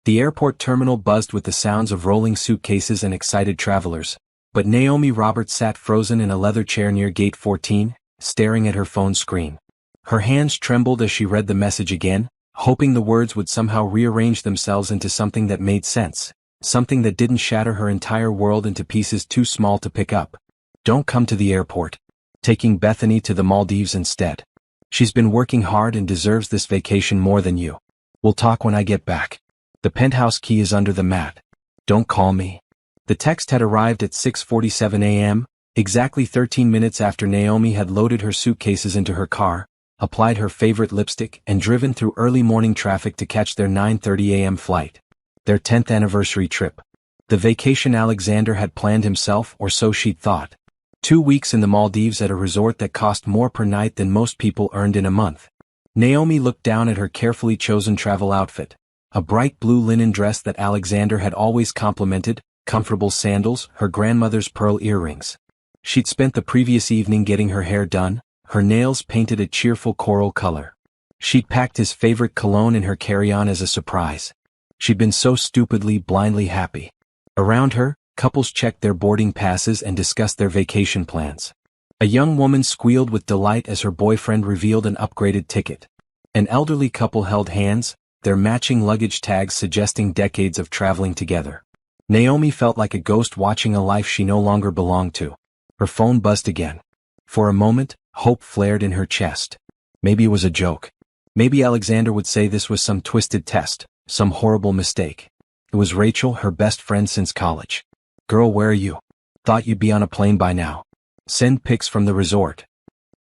The airport terminal buzzed with the sounds of rolling suitcases and excited travelers, but Naomi Roberts sat frozen in a leather chair near gate 14, staring at her phone screen. Her hands trembled as she read the message again, hoping the words would somehow rearrange themselves into something that made sense, something that didn't shatter her entire world into pieces too small to pick up. Don't come to the airport. Taking Bethany to the Maldives instead. She's been working hard and deserves this vacation more than you. We'll talk when I get back. The penthouse key is under the mat. Don't call me. The text had arrived at 6:47 a.m., exactly 13 minutes after Naomi had loaded her suitcases into her car, applied her favorite lipstick, and driven through early morning traffic to catch their 9:30 a.m. flight. Their 10th anniversary trip. The vacation Alexander had planned himself, or so she'd thought. 2 weeks in the Maldives at a resort that cost more per night than most people earned in a month. Naomi looked down at her carefully chosen travel outfit. A bright blue linen dress that Alexander had always complimented, comfortable sandals, her grandmother's pearl earrings. She'd spent the previous evening getting her hair done, her nails painted a cheerful coral color. She'd packed his favorite cologne in her carry-on as a surprise. She'd been so stupidly, blindly happy. Around her, couples checked their boarding passes and discussed their vacation plans. A young woman squealed with delight as her boyfriend revealed an upgraded ticket. An elderly couple held hands, their matching luggage tags suggesting decades of traveling together. Naomi felt like a ghost watching a life she no longer belonged to. Her phone buzzed again. For a moment, hope flared in her chest. Maybe it was a joke. Maybe Alexander would say this was some twisted test, some horrible mistake. It was Rachel, her best friend since college. Girl, where are you? Thought you'd be on a plane by now. Send pics from the resort.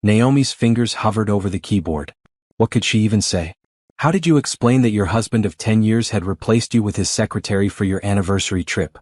Naomi's fingers hovered over the keyboard. What could she even say? How did you explain that your husband of 10 years had replaced you with his secretary for your anniversary trip?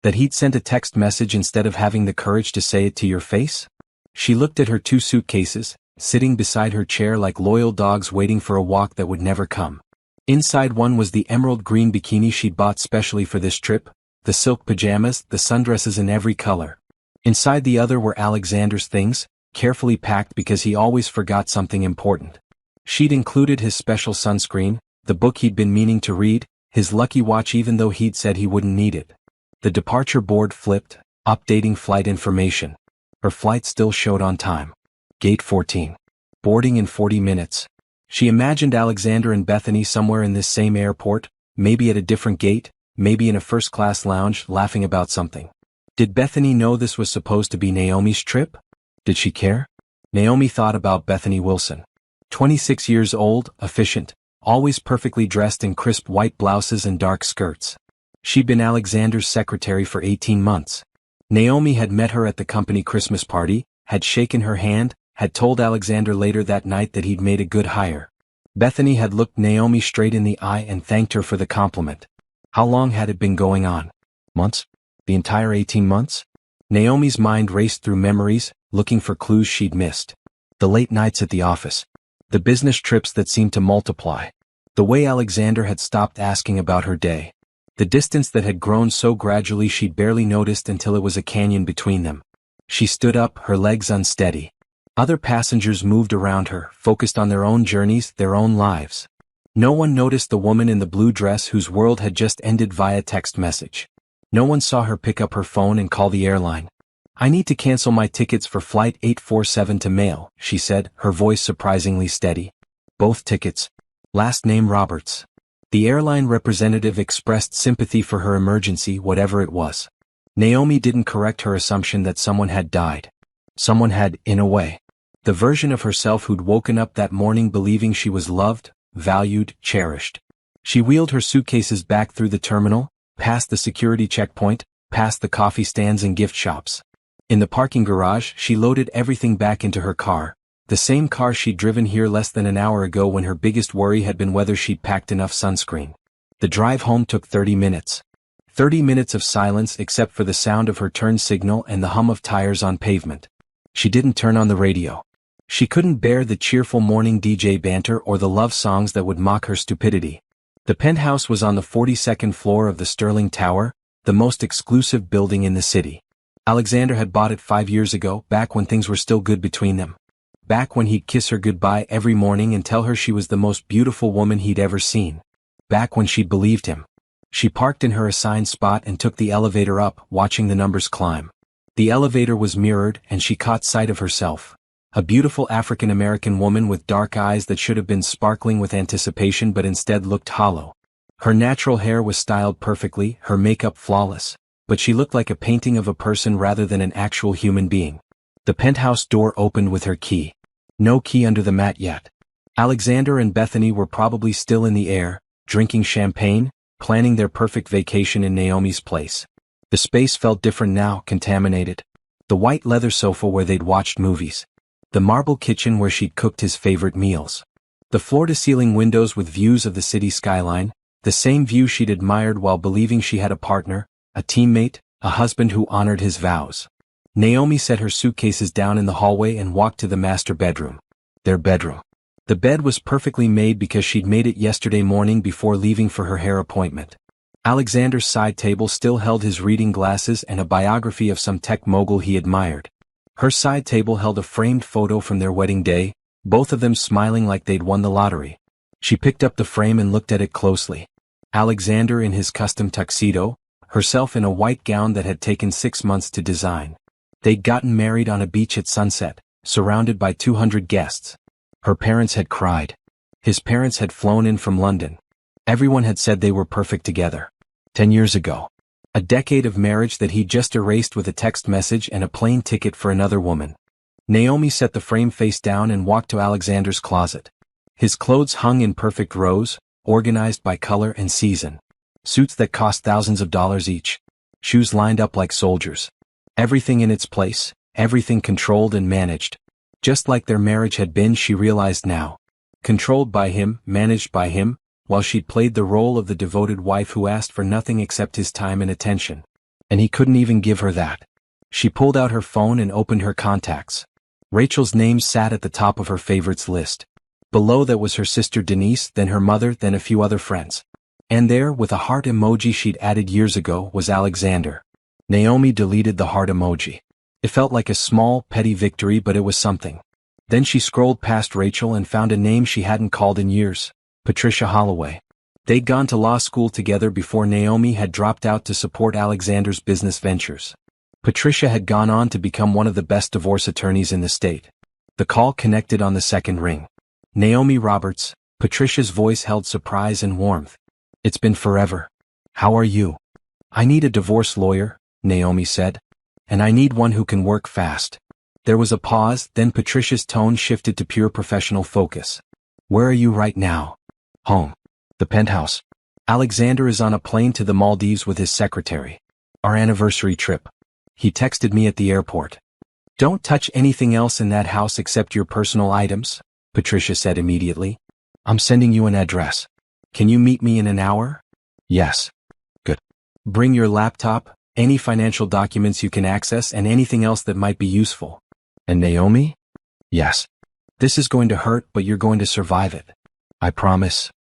That he'd sent a text message instead of having the courage to say it to your face? She looked at her 2 suitcases, sitting beside her chair like loyal dogs waiting for a walk that would never come. Inside one was the emerald green bikini she'd bought specially for this trip, the silk pajamas, the sundresses in every color. Inside the other were Alexander's things, carefully packed because he always forgot something important. She'd included his special sunscreen, the book he'd been meaning to read, his lucky watch even though he'd said he wouldn't need it. The departure board flipped, updating flight information. Her flight still showed on time. Gate 14. Boarding in 40 minutes. She imagined Alexander and Bethany somewhere in this same airport, maybe at a different gate, maybe in a first-class lounge, laughing about something. Did Bethany know this was supposed to be Naomi's trip? Did she care? Naomi thought about Bethany Wilson. 26 years old, efficient, always perfectly dressed in crisp white blouses and dark skirts. She'd been Alexander's secretary for 18 months. Naomi had met her at the company Christmas party, had shaken her hand, had told Alexander later that night that he'd made a good hire. Bethany had looked Naomi straight in the eye and thanked her for the compliment. How long had it been going on? Months? The entire 18 months? Naomi's mind raced through memories, looking for clues she'd missed. The late nights at the office. The business trips that seemed to multiply. The way Alexander had stopped asking about her day. The distance that had grown so gradually she'd barely noticed until it was a canyon between them. She stood up, her legs unsteady. Other passengers moved around her, focused on their own journeys, their own lives. No one noticed the woman in the blue dress whose world had just ended via text message. No one saw her pick up her phone and call the airline. I need to cancel my tickets for flight 847 to Mail, she said, her voice surprisingly steady. Both tickets. Last name Roberts. The airline representative expressed sympathy for her emergency, whatever it was. Naomi didn't correct her assumption that someone had died. Someone had, in a way. The version of herself who'd woken up that morning believing she was loved, valued, cherished. She wheeled her suitcases back through the terminal, past the security checkpoint, past the coffee stands and gift shops. In the parking garage, she loaded everything back into her car, the same car she'd driven here less than an hour ago when her biggest worry had been whether she'd packed enough sunscreen. The drive home took 30 minutes. 30 minutes of silence except for the sound of her turn signal and the hum of tires on pavement. She didn't turn on the radio. She couldn't bear the cheerful morning DJ banter or the love songs that would mock her stupidity. The penthouse was on the 42nd floor of the Sterling Tower, the most exclusive building in the city. Alexander had bought it 5 years ago, back when things were still good between them. Back when he'd kiss her goodbye every morning and tell her she was the most beautiful woman he'd ever seen. Back when she'd believed him. She parked in her assigned spot and took the elevator up, watching the numbers climb. The elevator was mirrored and she caught sight of herself. A beautiful African-American woman with dark eyes that should have been sparkling with anticipation but instead looked hollow. Her natural hair was styled perfectly, her makeup flawless, but she looked like a painting of a person rather than an actual human being. The penthouse door opened with her key. No key under the mat yet. Alexander and Bethany were probably still in the air, drinking champagne, planning their perfect vacation in Naomi's place. The space felt different now, contaminated. The white leather sofa where they'd watched movies. The marble kitchen where she'd cooked his favorite meals. The floor-to-ceiling windows with views of the city skyline, the same view she'd admired while believing she had a partner, a teammate, a husband who honored his vows. Naomi set her suitcases down in the hallway and walked to the master bedroom. Their bedroom. The bed was perfectly made because she'd made it yesterday morning before leaving for her hair appointment. Alexander's side table still held his reading glasses and a biography of some tech mogul he admired. Her side table held a framed photo from their wedding day, both of them smiling like they'd won the lottery. She picked up the frame and looked at it closely. Alexander in his custom tuxedo, herself in a white gown that had taken 6 months to design. They'd gotten married on a beach at sunset, surrounded by 200 guests. Her parents had cried. His parents had flown in from London. Everyone had said they were perfect together. 10 years ago. A decade of marriage that he'd just erased with a text message and a plane ticket for another woman. Naomi set the frame face down and walked to Alexander's closet. His clothes hung in perfect rows, organized by color and season. Suits that cost thousands of dollars each. Shoes lined up like soldiers. Everything in its place, everything controlled and managed. Just like their marriage had been, she realized now. Controlled by him, managed by him, while she'd played the role of the devoted wife who asked for nothing except his time and attention. And he couldn't even give her that. She pulled out her phone and opened her contacts. Rachel's name sat at the top of her favorites list. Below that was her sister Denise, then her mother, then a few other friends. And there, with a heart emoji she'd added years ago, was Alexander. Naomi deleted the heart emoji. It felt like a small, petty victory, but it was something. Then she scrolled past Rachel and found a name she hadn't called in years. Patricia Holloway. They'd gone to law school together before Naomi had dropped out to support Alexander's business ventures. Patricia had gone on to become one of the best divorce attorneys in the state. The call connected on the second ring. Naomi Roberts. Patricia's voice held surprise and warmth. It's been forever. How are you? I need a divorce lawyer, Naomi said. And I need one who can work fast. There was a pause, then Patricia's tone shifted to pure professional focus. Where are you right now? Home. The penthouse. Alexander is on a plane to the Maldives with his secretary. Our anniversary trip. He texted me at the airport. Don't touch anything else in that house except your personal items, Patricia said immediately. I'm sending you an address. Can you meet me in an hour? Yes. Good. Bring your laptop, any financial documents you can access, and anything else that might be useful. And Naomi? Yes. This is going to hurt, but you're going to survive it. I promise.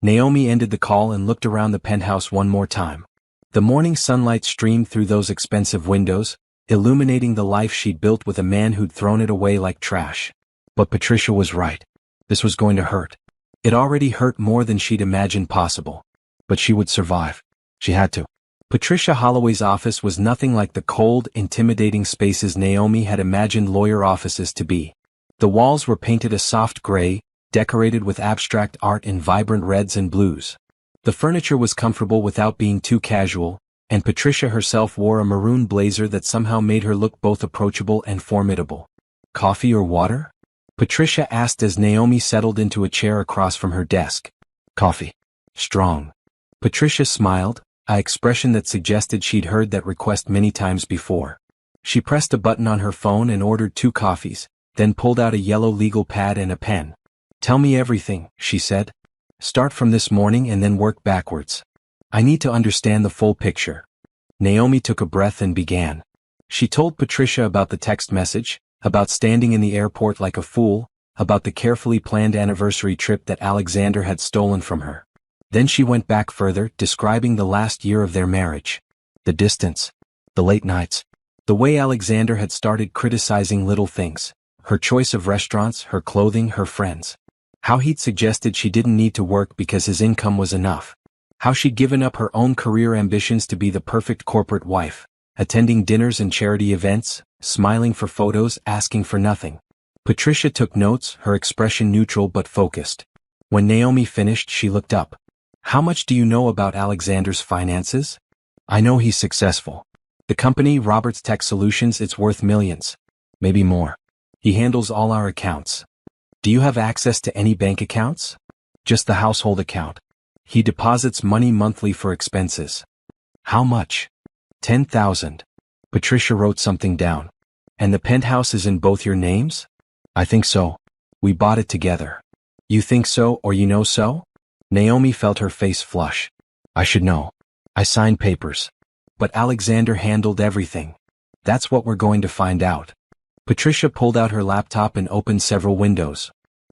Naomi ended the call and looked around the penthouse one more time. The morning sunlight streamed through those expensive windows, illuminating the life she'd built with a man who'd thrown it away like trash. But Patricia was right. This was going to hurt. It already hurt more than she'd imagined possible. But she would survive. She had to. Patricia Holloway's office was nothing like the cold, intimidating spaces Naomi had imagined lawyer offices to be. The walls were painted a soft gray, decorated with abstract art in vibrant reds and blues. The furniture was comfortable without being too casual, and Patricia herself wore a maroon blazer that somehow made her look both approachable and formidable. Coffee or water? Patricia asked as Naomi settled into a chair across from her desk. Coffee. Strong. Patricia smiled, an expression that suggested she'd heard that request many times before. She pressed a button on her phone and ordered 2 coffees, then pulled out a yellow legal pad and a pen. Tell me everything, she said. Start from this morning and then work backwards. I need to understand the full picture. Naomi took a breath and began. She told Patricia about the text message, about standing in the airport like a fool, about the carefully planned anniversary trip that Alexander had stolen from her. Then she went back further, describing the last year of their marriage. The distance. The late nights. The way Alexander had started criticizing little things. Her choice of restaurants, her clothing, her friends. How he'd suggested she didn't need to work because his income was enough. How she'd given up her own career ambitions to be the perfect corporate wife, attending dinners and charity events, smiling for photos, asking for nothing. Patricia took notes, her expression neutral but focused. When Naomi finished, she looked up. How much do you know about Alexander's finances? I know he's successful. The company, Roberts Tech Solutions, it's worth millions. Maybe more. He handles all our accounts. Do you have access to any bank accounts? Just the household account. He deposits money monthly for expenses. How much? 10,000. Patricia wrote something down. And the penthouse is in both your names? I think so. We bought it together. You think so or you know so? Naomi felt her face flush. I should know. I signed papers. But Alexander handled everything. That's what we're going to find out. Patricia pulled out her laptop and opened several windows.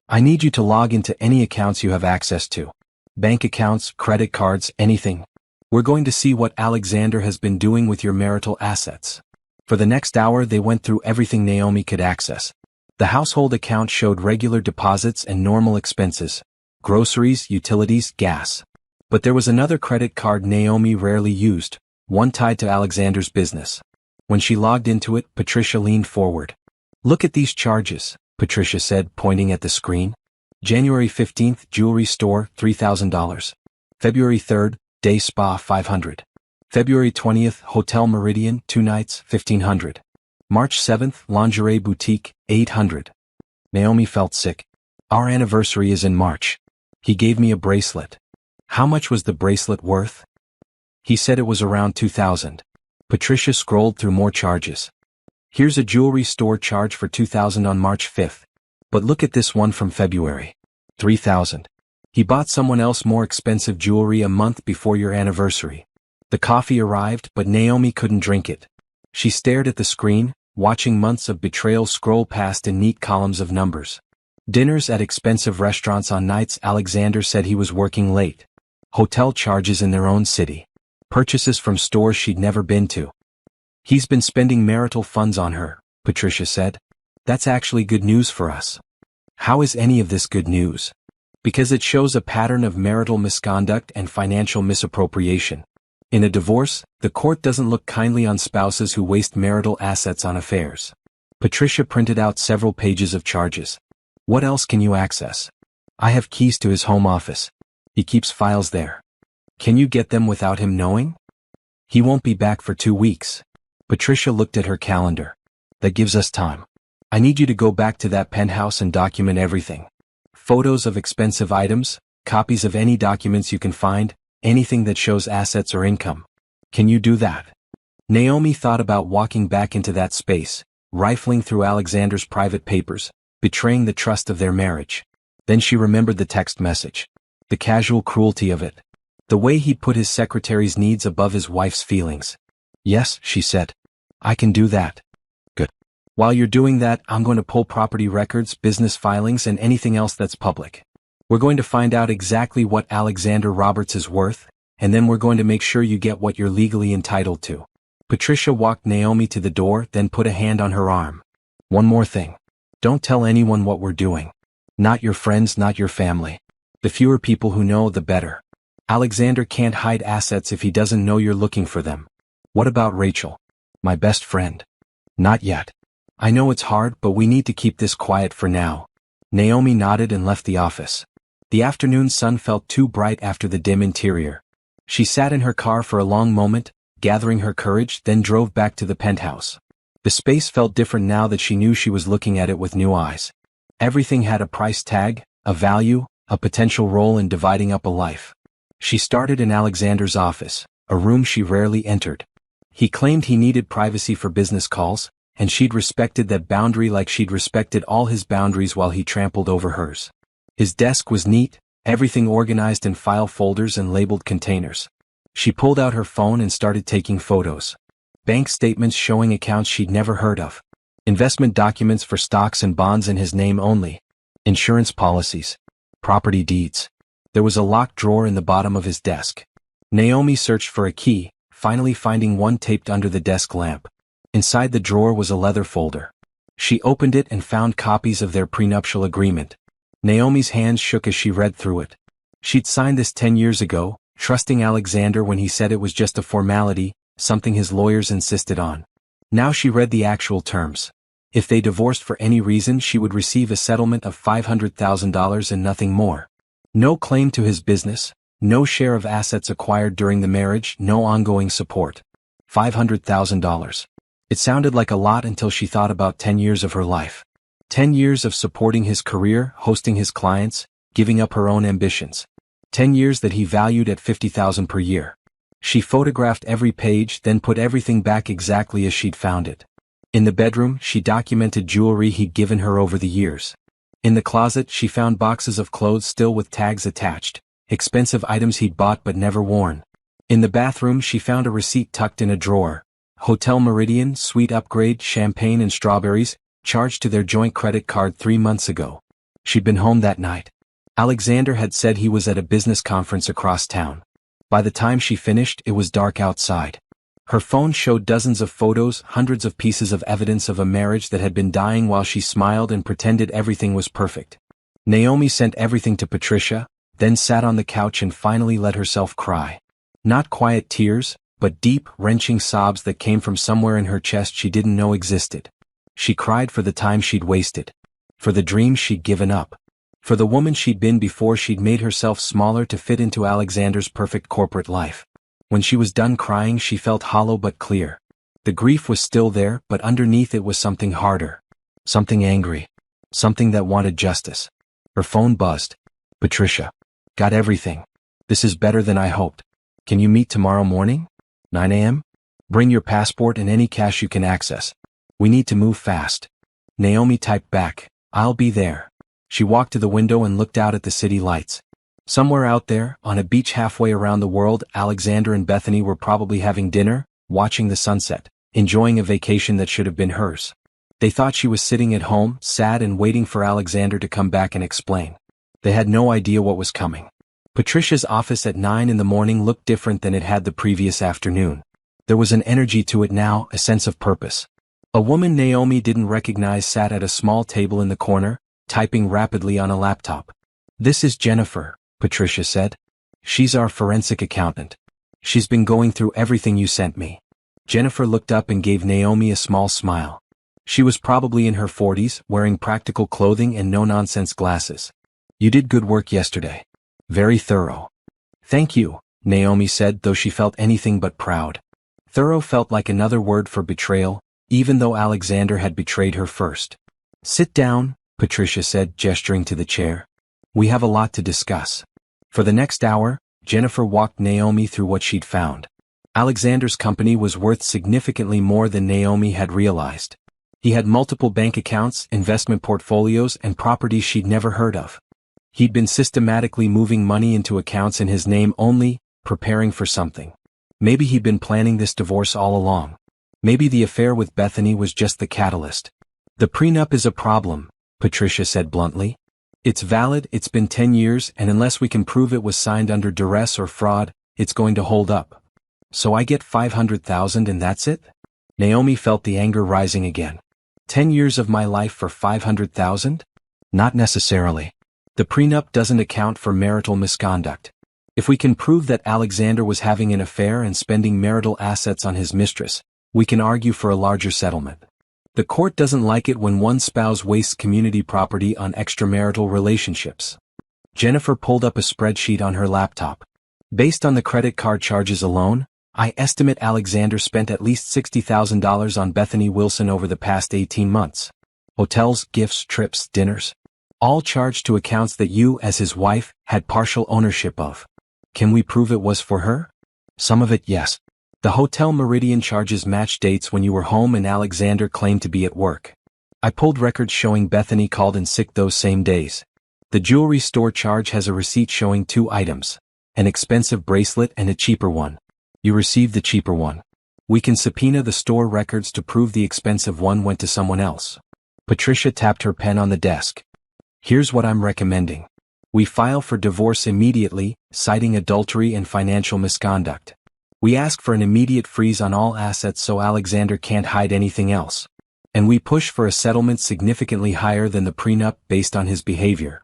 I need you to log into any accounts you have access to. Bank accounts, credit cards, anything. We're going to see what Alexander has been doing with your marital assets. For the next hour they went through everything Naomi could access. The household account showed regular deposits and normal expenses. Groceries, utilities, gas. But there was another credit card Naomi rarely used, one tied to Alexander's business. When she logged into it, Patricia leaned forward. Look at these charges, Patricia said, pointing at the screen. January 15th, jewelry store, $3,000. February 3rd, day spa, $500. February 20th, Hotel Meridian, 2 nights, $1,500. March 7th, lingerie boutique, $800. Naomi felt sick. Our anniversary is in March. He gave me a bracelet. How much was the bracelet worth? He said it was around 2,000. Patricia scrolled through more charges. Here's a jewelry store charge for 2,000 on March 5th. But look at this one from February. 3,000. He bought someone else more expensive jewelry a month before your anniversary. The coffee arrived, but Naomi couldn't drink it. She stared at the screen, watching months of betrayal scroll past in neat columns of numbers. Dinners at expensive restaurants on nights Alexander said he was working late. Hotel charges in their own city. Purchases from stores she'd never been to. He's been spending marital funds on her, Patricia said. That's actually good news for us. How is any of this good news? Because it shows a pattern of marital misconduct and financial misappropriation. In a divorce, the court doesn't look kindly on spouses who waste marital assets on affairs. Patricia printed out several pages of charges. What else can you access? I have keys to his home office. He keeps files there. Can you get them without him knowing? He won't be back for 2 weeks. Patricia looked at her calendar. That gives us time. I need you to go back to that penthouse and document everything. Photos of expensive items, copies of any documents you can find, anything that shows assets or income. Can you do that? Naomi thought about walking back into that space, rifling through Alexander's private papers, betraying the trust of their marriage. Then she remembered the text message. The casual cruelty of it. The way he'd put his secretary's needs above his wife's feelings. Yes, she said. I can do that. Good. While you're doing that, I'm going to pull property records, business filings, and anything else that's public. We're going to find out exactly what Alexander Roberts is worth, and then we're going to make sure you get what you're legally entitled to. Patricia walked Naomi to the door, then put a hand on her arm. One more thing. Don't tell anyone what we're doing. Not your friends, not your family. The fewer people who know, the better. Alexander can't hide assets if he doesn't know you're looking for them. What about Rachel? My best friend. Not yet. I know it's hard, but we need to keep this quiet for now. Naomi nodded and left the office. The afternoon sun felt too bright after the dim interior. She sat in her car for a long moment, gathering her courage, then drove back to the penthouse. The space felt different now that she knew she was looking at it with new eyes. Everything had a price tag, a value, a potential role in dividing up a life. She started in Alexander's office, a room she rarely entered. He claimed he needed privacy for business calls, and she'd respected that boundary like she'd respected all his boundaries while he trampled over hers. His desk was neat, everything organized in file folders and labeled containers. She pulled out her phone and started taking photos. Bank statements showing accounts she'd never heard of. Investment documents for stocks and bonds in his name only. Insurance policies. Property deeds. There was a locked drawer in the bottom of his desk. Naomi searched for a key, finally finding one taped under the desk lamp. Inside the drawer was a leather folder. She opened it and found copies of their prenuptial agreement. Naomi's hands shook as she read through it. She'd signed this 10 years ago, trusting Alexander when he said it was just a formality, something his lawyers insisted on. Now she read the actual terms. If they divorced for any reason, she would receive a settlement of $500,000 and nothing more. No claim to his business, no share of assets acquired during the marriage, no ongoing support. $500,000. It sounded like a lot until she thought about 10 years of her life. 10 years of supporting his career, hosting his clients, giving up her own ambitions. 10 years that he valued at $50,000 per year. She photographed every page, then put everything back exactly as she'd found it. In the bedroom, she documented jewelry he'd given her over the years. In the closet, she found boxes of clothes still with tags attached, expensive items he'd bought but never worn. In the bathroom, she found a receipt tucked in a drawer. Hotel Meridian, suite upgrade, champagne and strawberries, charged to their joint credit card 3 months ago. She'd been home that night. Alexander had said he was at a business conference across town. By the time she finished, it was dark outside. Her phone showed dozens of photos, hundreds of pieces of evidence of a marriage that had been dying while she smiled and pretended everything was perfect. Naomi sent everything to Patricia, then sat on the couch and finally let herself cry. Not quiet tears, but deep, wrenching sobs that came from somewhere in her chest she didn't know existed. She cried for the time she'd wasted. For the dreams she'd given up. For the woman she'd been before she'd made herself smaller to fit into Alexander's perfect corporate life. When she was done crying, she felt hollow but clear. The grief was still there, but underneath it was something harder. Something angry. Something that wanted justice. Her phone buzzed. Patricia. Got everything. This is better than I hoped. Can you meet tomorrow morning? 9 a.m.? Bring your passport and any cash you can access. We need to move fast. Naomi typed back, I'll be there. She walked to the window and looked out at the city lights. Somewhere out there, on a beach halfway around the world, Alexander and Bethany were probably having dinner, watching the sunset, enjoying a vacation that should have been hers. They thought she was sitting at home, sad and waiting for Alexander to come back and explain. They had no idea what was coming. Patricia's office at 9 in the morning looked different than it had the previous afternoon. There was an energy to it now, a sense of purpose. A woman Naomi didn't recognize sat at a small table in the corner, typing rapidly on a laptop. This is Jennifer, Patricia said. She's our forensic accountant. She's been going through everything you sent me. Jennifer looked up and gave Naomi a small smile. She was probably in her 40s, wearing practical clothing and no-nonsense glasses. You did good work yesterday. Very thorough. Thank you, Naomi said, though she felt anything but proud. Thorough felt like another word for betrayal, even though Alexander had betrayed her first. Sit down, Patricia said, gesturing to the chair. We have a lot to discuss. For the next hour, Jennifer walked Naomi through what she'd found. Alexander's company was worth significantly more than Naomi had realized. He had multiple bank accounts, investment portfolios, and properties she'd never heard of. He'd been systematically moving money into accounts in his name only, preparing for something. Maybe he'd been planning this divorce all along. Maybe the affair with Bethany was just the catalyst. The prenup is a problem, Patricia said bluntly. It's valid, it's been 10 years, and unless we can prove it was signed under duress or fraud, it's going to hold up. So I get $500,000 and that's it? Naomi felt the anger rising again. 10 years of my life for $500,000? Not necessarily. The prenup doesn't account for marital misconduct. If we can prove that Alexander was having an affair and spending marital assets on his mistress, we can argue for a larger settlement. The court doesn't like it when one spouse wastes community property on extramarital relationships. Jennifer pulled up a spreadsheet on her laptop. Based on the credit card charges alone, I estimate Alexander spent at least $60,000 on Bethany Wilson over the past 18 months. Hotels, gifts, trips, dinners. All charged to accounts that you, as his wife, had partial ownership of. Can we prove it was for her? Some of it, yes. The Hotel Meridian charges match dates when you were home and Alexander claimed to be at work. I pulled records showing Bethany called in sick those same days. The jewelry store charge has a receipt showing 2 items, an expensive bracelet and a cheaper one. You received the cheaper one. We can subpoena the store records to prove the expensive one went to someone else. Patricia tapped her pen on the desk. Here's what I'm recommending. We file for divorce immediately, citing adultery and financial misconduct. We ask for an immediate freeze on all assets so Alexander can't hide anything else. And we push for a settlement significantly higher than the prenup based on his behavior.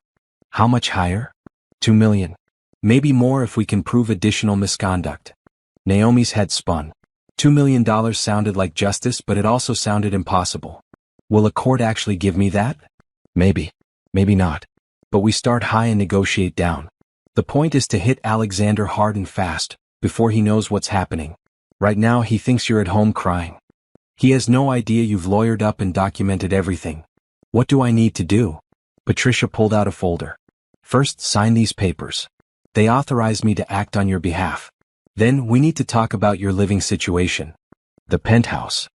How much higher? $2 million. Maybe more if we can prove additional misconduct. Naomi's head spun. $2 million sounded like justice, but it also sounded impossible. Will a court actually give me that? Maybe. Maybe not. But we start high and negotiate down. The point is to hit Alexander hard and fast, before he knows what's happening. Right now he thinks you're at home crying. He has no idea you've lawyered up and documented everything. What do I need to do? Patricia pulled out a folder. First, sign these papers. They authorize me to act on your behalf. Then, we need to talk about your living situation. The penthouse.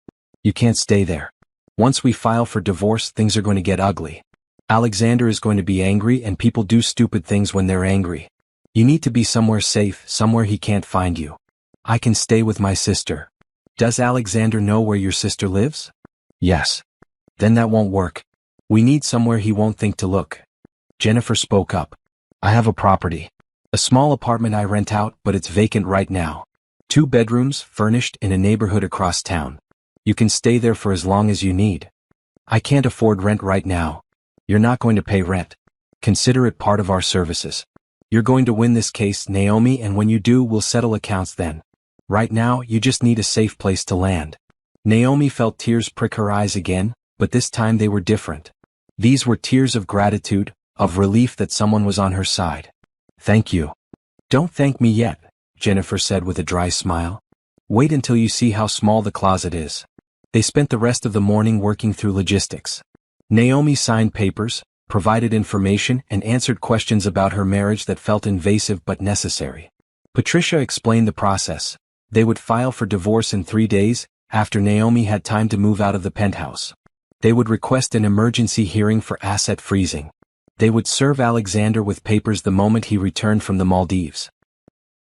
You can't stay there. Once we file for divorce, things are going to get ugly. Alexander is going to be angry, and people do stupid things when they're angry. You need to be somewhere safe, somewhere he can't find you. I can stay with my sister. Does Alexander know where your sister lives? Yes. Then that won't work. We need somewhere he won't think to look. Jennifer spoke up. I have a property. A small apartment I rent out, but it's vacant right now. 2 bedrooms, furnished, in a neighborhood across town. You can stay there for as long as you need. I can't afford rent right now. You're not going to pay rent. Consider it part of our services. You're going to win this case, Naomi, and when you do, we'll settle accounts then. Right now, you just need a safe place to land. Naomi felt tears prick her eyes again, but this time they were different. These were tears of gratitude, of relief that someone was on her side. Thank you. Don't thank me yet, Jennifer said with a dry smile. Wait until you see how small the closet is. They spent the rest of the morning working through logistics. Naomi signed papers, provided information, and answered questions about her marriage that felt invasive but necessary. Patricia explained the process. They would file for divorce in 3 days, after Naomi had time to move out of the penthouse. They would request an emergency hearing for asset freezing. They would serve Alexander with papers the moment he returned from the Maldives.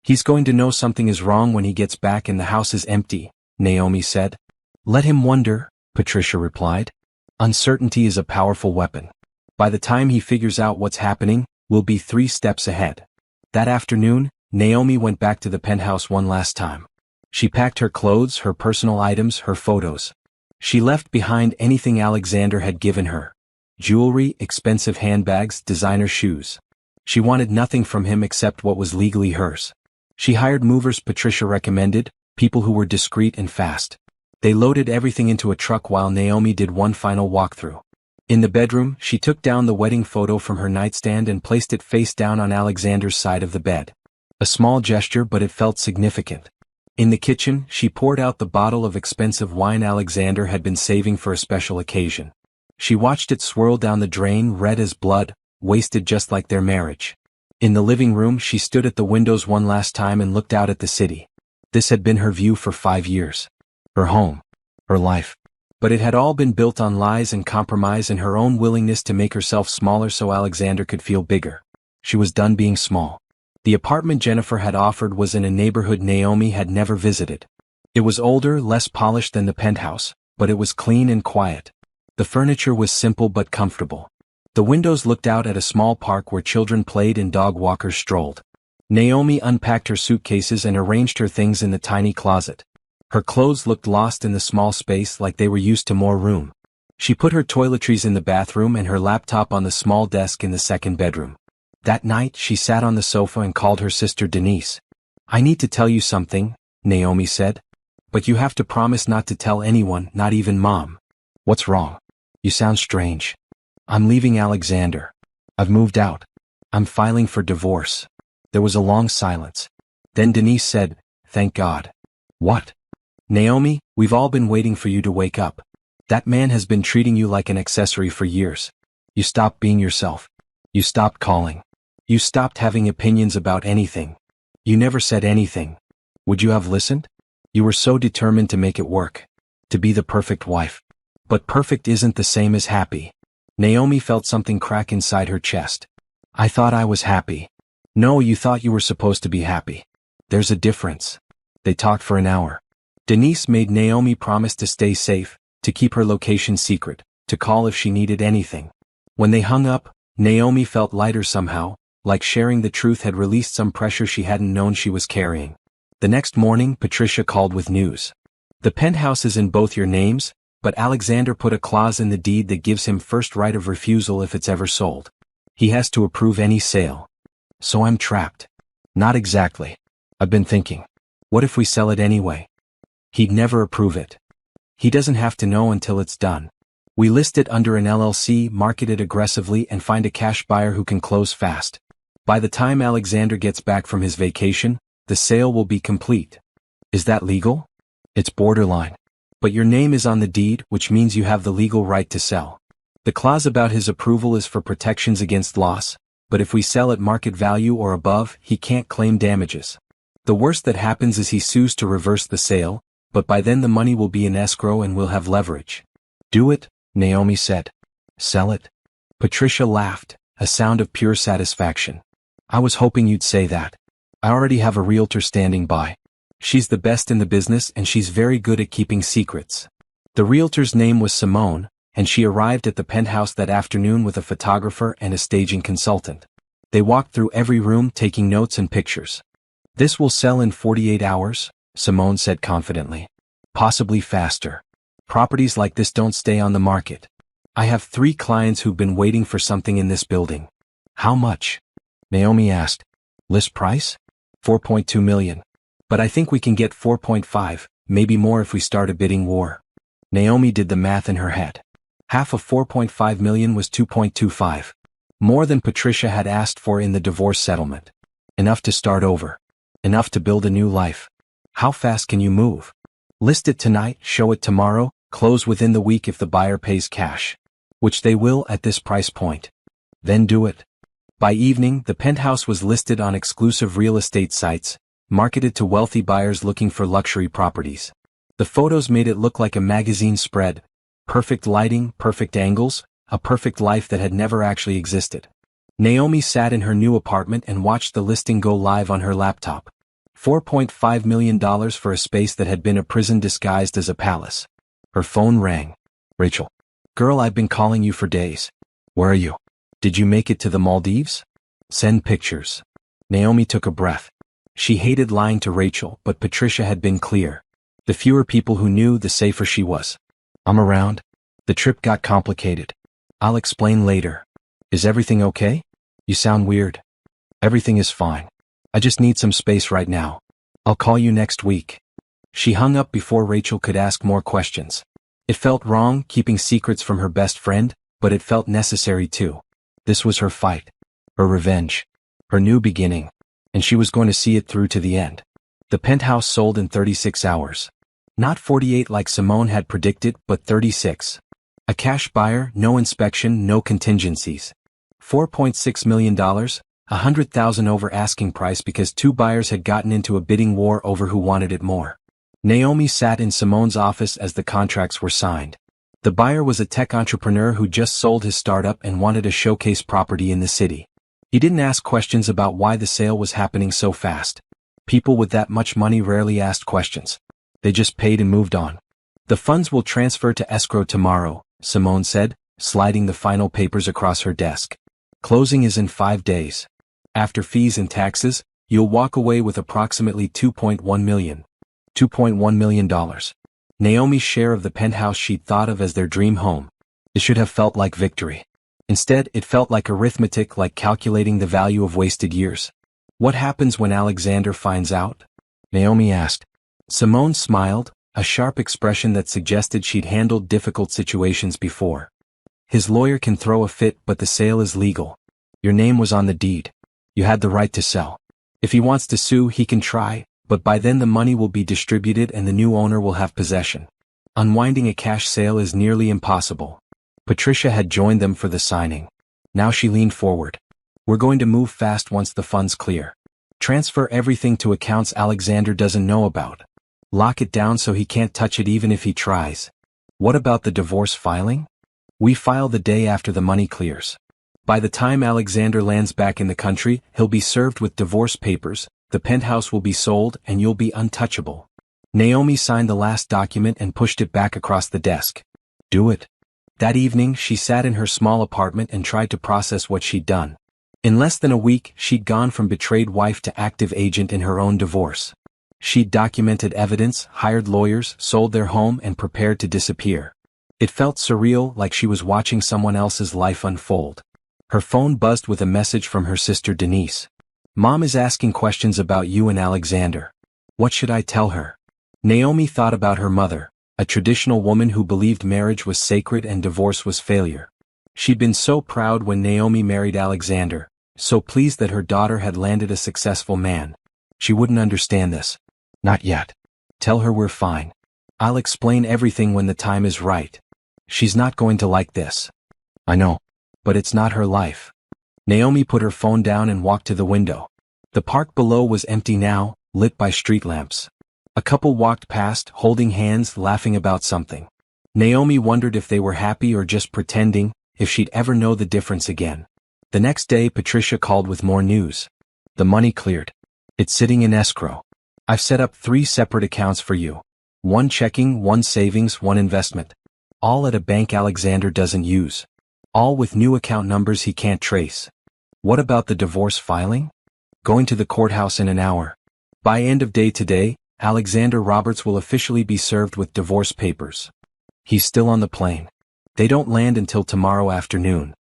He's going to know something is wrong when he gets back and the house is empty, Naomi said. Let him wonder, Patricia replied. Uncertainty is a powerful weapon. By the time he figures out what's happening, we'll be 3 steps ahead. That afternoon, Naomi went back to the penthouse one last time. She packed her clothes, her personal items, her photos. She left behind anything Alexander had given her. Jewelry, expensive handbags, designer shoes. She wanted nothing from him except what was legally hers. She hired movers Patricia recommended, people who were discreet and fast. They loaded everything into a truck while Naomi did one final walkthrough. In the bedroom, she took down the wedding photo from her nightstand and placed it face down on Alexander's side of the bed. A small gesture, but it felt significant. In the kitchen, she poured out the bottle of expensive wine Alexander had been saving for a special occasion. She watched it swirl down the drain, red as blood, wasted just like their marriage. In the living room, she stood at the windows one last time and looked out at the city. This had been her view for 5 years. Her home. Her life. But it had all been built on lies and compromise and her own willingness to make herself smaller so Alexander could feel bigger. She was done being small. The apartment Jennifer had offered was in a neighborhood Naomi had never visited. It was older, less polished than the penthouse, but it was clean and quiet. The furniture was simple but comfortable. The windows looked out at a small park where children played and dog walkers strolled. Naomi unpacked her suitcases and arranged her things in the tiny closet. Her clothes looked lost in the small space like they were used to more room. She put her toiletries in the bathroom and her laptop on the small desk in the second bedroom. That night, she sat on the sofa and called her sister Denise. I need to tell you something, Naomi said. But you have to promise not to tell anyone, not even Mom. What's wrong? You sound strange. I'm leaving Alexander. I've moved out. I'm filing for divorce. There was a long silence. Then Denise said, Thank God. What? Naomi, we've all been waiting for you to wake up. That man has been treating you like an accessory for years. You stopped being yourself. You stopped calling. You stopped having opinions about anything. You never said anything. Would you have listened? You were so determined to make it work. To be the perfect wife. But perfect isn't the same as happy. Naomi felt something crack inside her chest. I thought I was happy. No, you thought you were supposed to be happy. There's a difference. They talked for an hour. Denise made Naomi promise to stay safe, to keep her location secret, to call if she needed anything. When they hung up, Naomi felt lighter somehow, like sharing the truth had released some pressure she hadn't known she was carrying. The next morning, Patricia called with news. The penthouse is in both your names, but Alexander put a clause in the deed that gives him first right of refusal if it's ever sold. He has to approve any sale. So I'm trapped. Not exactly. I've been thinking. What if we sell it anyway? He'd never approve it. He doesn't have to know until it's done. We list it under an LLC, market it aggressively, and find a cash buyer who can close fast. By the time Alexander gets back from his vacation, the sale will be complete. Is that legal? It's borderline. But your name is on the deed, which means you have the legal right to sell. The clause about his approval is for protections against loss, but if we sell at market value or above, he can't claim damages. The worst that happens is he sues to reverse the sale, but by then the money will be in escrow and we'll have leverage. Do it, Naomi said. Sell it? Patricia laughed, a sound of pure satisfaction. I was hoping you'd say that. I already have a realtor standing by. She's the best in the business and she's very good at keeping secrets. The realtor's name was Simone, and she arrived at the penthouse that afternoon with a photographer and a staging consultant. They walked through every room taking notes and pictures. This will sell in 48 hours, Simone said confidently. Possibly faster. Properties like this don't stay on the market. I have 3 clients who've been waiting for something in this building. How much? Naomi asked. List price? 4.2 million. But I think we can get 4.5, maybe more if we start a bidding war. Naomi did the math in her head. Half of 4.5 million was 2.25. More than Patricia had asked for in the divorce settlement. Enough to start over. Enough to build a new life. How fast can you move? List it tonight, show it tomorrow, close within the week if the buyer pays cash. Which they will at this price point. Then do it. By evening, the penthouse was listed on exclusive real estate sites, marketed to wealthy buyers looking for luxury properties. The photos made it look like a magazine spread. Perfect lighting, perfect angles, a perfect life that had never actually existed. Naomi sat in her new apartment and watched the listing go live on her laptop. $4.5 million for a space that had been a prison disguised as a palace. Her phone rang. Rachel. Girl, I've been calling you for days. Where are you? Did you make it to the Maldives? Send pictures. Naomi took a breath. She hated lying to Rachel, but Patricia had been clear. The fewer people who knew, the safer she was. I'm around. The trip got complicated. I'll explain later. Is everything okay? You sound weird. Everything is fine. I just need some space right now. I'll call you next week. She hung up before Rachel could ask more questions. It felt wrong keeping secrets from her best friend, but it felt necessary too. This was her fight. Her revenge. Her new beginning. And she was going to see it through to the end. The penthouse sold in 36 hours. Not 48 like Simone had predicted, but 36. A cash buyer, no inspection, no contingencies. $4.6 million, $100,000 over asking price because 2 buyers had gotten into a bidding war over who wanted it more. Naomi sat in Simone's office as the contracts were signed. The buyer was a tech entrepreneur who just sold his startup and wanted a showcase property in the city. He didn't ask questions about why the sale was happening so fast. People with that much money rarely asked questions. They just paid and moved on. The funds will transfer to escrow tomorrow, Simone said, sliding the final papers across her desk. Closing is in 5 days. After fees and taxes, you'll walk away with approximately $2.1 million. $2.1 million. Naomi's share of the penthouse she'd thought of as their dream home. It should have felt like victory. Instead, it felt like arithmetic, like calculating the value of wasted years. What happens when Alexander finds out? Naomi asked. Simone smiled, a sharp expression that suggested she'd handled difficult situations before. His lawyer can throw a fit, but the sale is legal. Your name was on the deed. You had the right to sell. If he wants to sue, he can try, but by then the money will be distributed and the new owner will have possession. Unwinding a cash sale is nearly impossible. Patricia had joined them for the signing. Now she leaned forward. We're going to move fast once the funds clear. Transfer everything to accounts Alexander doesn't know about. Lock it down so he can't touch it even if he tries. What about the divorce filing? We file the day after the money clears. By the time Alexander lands back in the country, he'll be served with divorce papers, the penthouse will be sold, and you'll be untouchable. Naomi signed the last document and pushed it back across the desk. Do it. That evening, she sat in her small apartment and tried to process what she'd done. In less than a week, she'd gone from betrayed wife to active agent in her own divorce. She'd documented evidence, hired lawyers, sold their home, and prepared to disappear. It felt surreal, like she was watching someone else's life unfold. Her phone buzzed with a message from her sister Denise. Mom is asking questions about you and Alexander. What should I tell her? Naomi thought about her mother, a traditional woman who believed marriage was sacred and divorce was failure. She'd been so proud when Naomi married Alexander, so pleased that her daughter had landed a successful man. She wouldn't understand this. Not yet. Tell her we're fine. I'll explain everything when the time is right. She's not going to like this. I know. But it's not her life. Naomi put her phone down and walked to the window. The park below was empty now, lit by street lamps. A couple walked past, holding hands, laughing about something. Naomi wondered if they were happy or just pretending, if she'd ever know the difference again. The next day Patricia called with more news. The money cleared. It's sitting in escrow. I've set up 3 separate accounts for you. 1 checking, 1 savings, 1 investment. All at a bank Alexander doesn't use. All with new account numbers he can't trace. What about the divorce filing? Going to the courthouse in an hour. By end of day today, Alexander Roberts will officially be served with divorce papers. He's still on the plane. They don't land until tomorrow afternoon.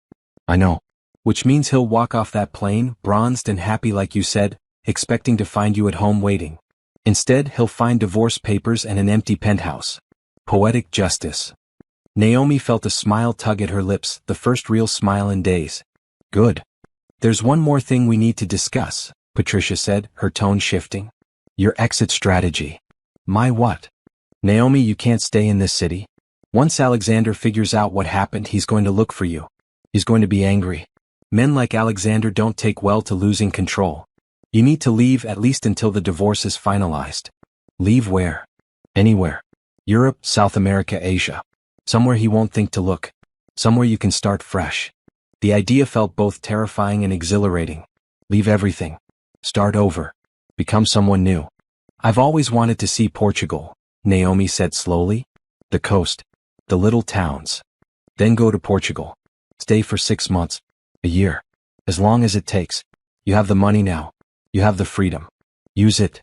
I know. Which means he'll walk off that plane, bronzed and happy like you said, expecting to find you at home waiting. Instead, he'll find divorce papers and an empty penthouse. Poetic justice. Naomi felt a smile tug at her lips, the first real smile in days. Good. There's one more thing we need to discuss, Patricia said, her tone shifting. Your exit strategy. My what? Naomi, you can't stay in this city. Once Alexander figures out what happened, he's going to look for you. He's going to be angry. Men like Alexander don't take well to losing control. You need to leave at least until the divorce is finalized. Leave where? Anywhere. Europe, South America, Asia. Somewhere he won't think to look. Somewhere you can start fresh. The idea felt both terrifying and exhilarating. Leave everything. Start over. Become someone new. I've always wanted to see Portugal, Naomi said slowly. The coast. The little towns. Then go to Portugal. Stay for 6 months. A year. As long as it takes. You have the money now. You have the freedom. Use it.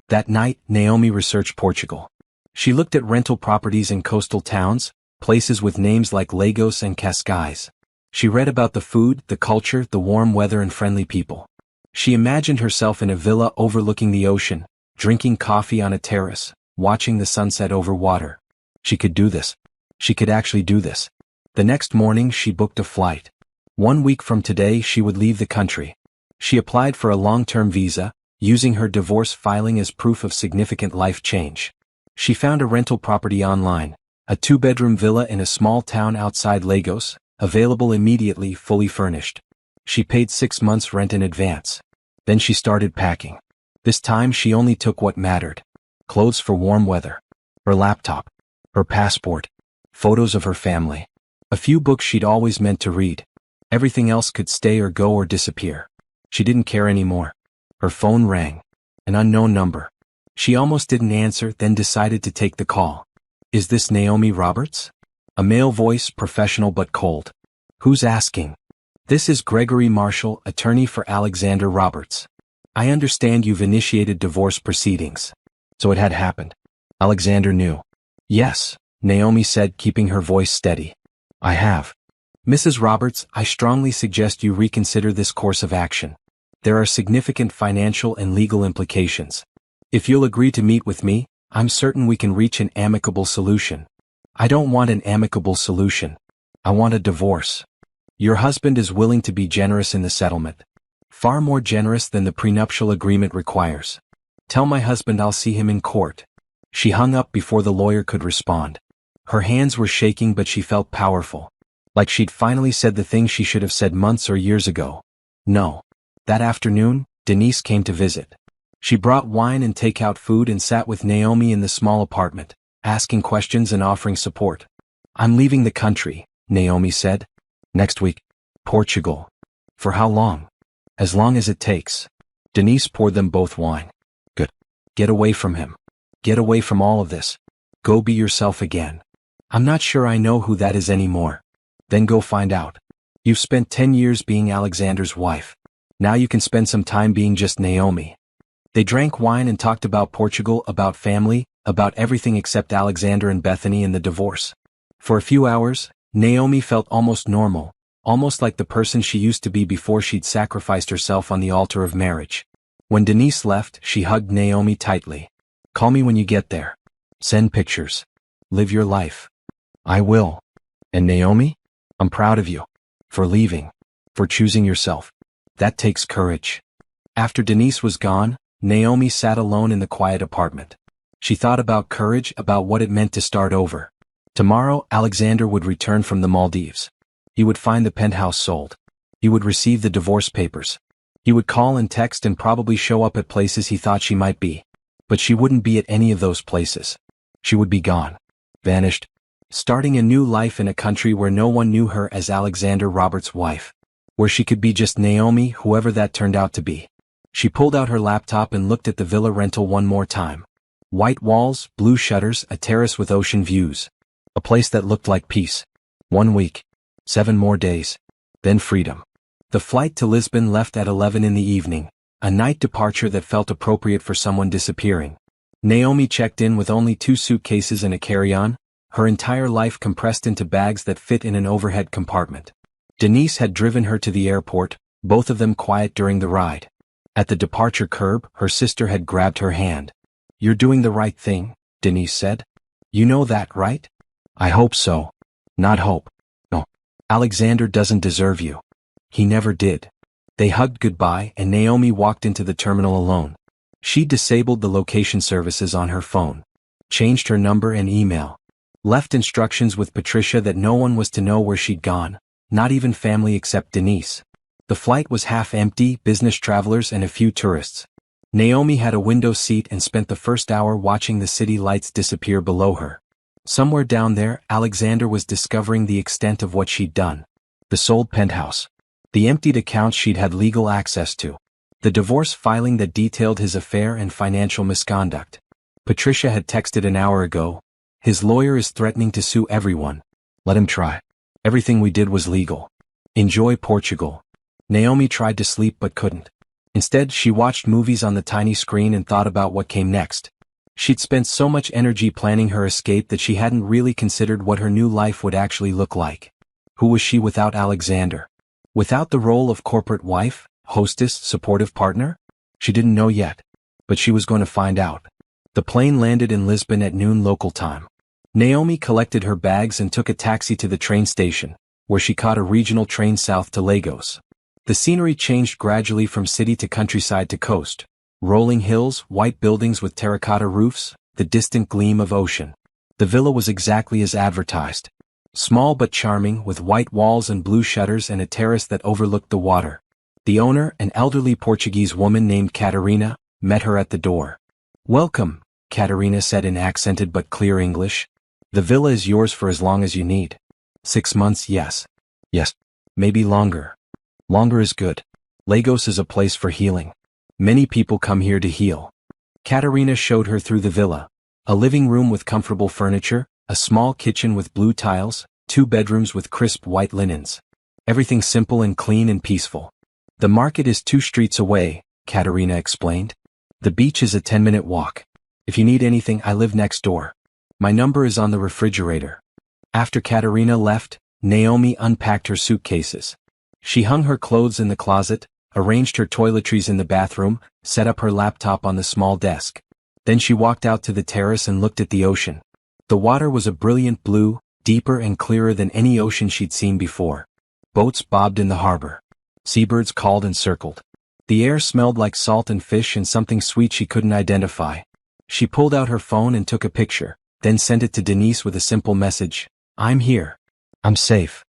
That night, Naomi researched Portugal. She looked at rental properties in coastal towns, places with names like Lagos and Cascais. She read about the food, the culture, the warm weather and friendly people. She imagined herself in a villa overlooking the ocean, drinking coffee on a terrace, watching the sunset over water. She could do this. She could actually do this. The next morning she booked a flight. 1 week from today she would leave the country. She applied for a long-term visa, using her divorce filing as proof of significant life change. She found a rental property online, a 2-bedroom villa in a small town outside Lagos, available immediately, fully furnished. She paid 6 months' rent in advance. Then she started packing. This time she only took what mattered. Clothes for warm weather. Her laptop. Her passport. Photos of her family. A few books she'd always meant to read. Everything else could stay or go or disappear. She didn't care anymore. Her phone rang. An unknown number. She almost didn't answer, then decided to take the call. Is this Naomi Roberts? A male voice, professional but cold. Who's asking? This is Gregory Marshall, attorney for Alexander Roberts. I understand you've initiated divorce proceedings. So it had happened. Alexander knew. Yes, Naomi said, keeping her voice steady. I have. Mrs. Roberts, I strongly suggest you reconsider this course of action. There are significant financial and legal implications. If you'll agree to meet with me, I'm certain we can reach an amicable solution. I don't want an amicable solution. I want a divorce. Your husband is willing to be generous in the settlement. Far more generous than the prenuptial agreement requires. Tell my husband I'll see him in court. She hung up before the lawyer could respond. Her hands were shaking, but she felt powerful. Like she'd finally said the thing she should have said months or years ago. No. That afternoon, Denise came to visit. She brought wine and takeout food and sat with Naomi in the small apartment, asking questions and offering support. I'm leaving the country, Naomi said. Next week. Portugal. For how long? As long as it takes. Denise poured them both wine. Good. Get away from him. Get away from all of this. Go be yourself again. I'm not sure I know who that is anymore. Then go find out. You've spent 10 years being Alexander's wife. Now you can spend some time being just Naomi. They drank wine and talked about Portugal, about family, about everything except Alexander and Bethany and the divorce. For a few hours, Naomi felt almost normal, almost like the person she used to be before she'd sacrificed herself on the altar of marriage. When Denise left, she hugged Naomi tightly. "Call me when you get there. Send pictures. Live your life." "I will. And Naomi, I'm proud of you. For leaving. For choosing yourself. That takes courage." After Denise was gone, Naomi sat alone in the quiet apartment. She thought about courage, about what it meant to start over. Tomorrow, Alexander would return from the Maldives. He would find the penthouse sold. He would receive the divorce papers. He would call and text and probably show up at places he thought she might be. But she wouldn't be at any of those places. She would be gone. Vanished. Starting a new life in a country where no one knew her as Alexander Roberts' wife. Where she could be just Naomi, whoever that turned out to be. She pulled out her laptop and looked at the villa rental one more time. White walls, blue shutters, a terrace with ocean views. A place that looked like peace. 1 week. 7 more days. Then freedom. The flight to Lisbon left at 11 in the evening, a night departure that felt appropriate for someone disappearing. Naomi checked in with only 2 suitcases and a carry-on, her entire life compressed into bags that fit in an overhead compartment. Denise had driven her to the airport, both of them quiet during the ride. At the departure curb, her sister had grabbed her hand. "You're doing the right thing," Denise said. "You know that, right?" "I hope so." "Not hope. No. Alexander doesn't deserve you. He never did." They hugged goodbye and Naomi walked into the terminal alone. She disabled the location services on her phone. Changed her number and email. Left instructions with Patricia that no one was to know where she'd gone, not even family except Denise. The flight was half empty, business travelers and a few tourists. Naomi had a window seat and spent the first hour watching the city lights disappear below her. Somewhere down there, Alexander was discovering the extent of what she'd done. The sold penthouse. The emptied accounts she'd had legal access to. The divorce filing that detailed his affair and financial misconduct. Patricia had texted an hour ago. "His lawyer is threatening to sue everyone. Let him try. Everything we did was legal. Enjoy Portugal." Naomi tried to sleep but couldn't. Instead, she watched movies on the tiny screen and thought about what came next. She'd spent so much energy planning her escape that she hadn't really considered what her new life would actually look like. Who was she without Alexander? Without the role of corporate wife, hostess, supportive partner? She didn't know yet. But she was going to find out. The plane landed in Lisbon at noon local time. Naomi collected her bags and took a taxi to the train station, where she caught a regional train south to Lagos. The scenery changed gradually from city to countryside to coast. Rolling hills, white buildings with terracotta roofs, the distant gleam of ocean. The villa was exactly as advertised. Small but charming, with white walls and blue shutters and a terrace that overlooked the water. The owner, an elderly Portuguese woman named Catarina, met her at the door. "Welcome," Catarina said in accented but clear English. "The villa is yours for as long as you need." 6 months, yes. Yes. Maybe longer. Longer is good. Lagos is a place for healing. Many people come here to heal. Catarina showed her through the villa. A living room with comfortable furniture, a small kitchen with blue tiles, 2 bedrooms with crisp white linens. Everything simple and clean and peaceful. "The market is 2 streets away," Catarina explained. "The beach is a 10-minute walk. If you need anything, I live next door. My number is on the refrigerator." After Catarina left, Naomi unpacked her suitcases. She hung her clothes in the closet, arranged her toiletries in the bathroom, set up her laptop on the small desk. Then she walked out to the terrace and looked at the ocean. The water was a brilliant blue, deeper and clearer than any ocean she'd seen before. Boats bobbed in the harbor. Seabirds called and circled. The air smelled like salt and fish and something sweet she couldn't identify. She pulled out her phone and took a picture, then sent it to Denise with a simple message. "I'm here. I'm safe."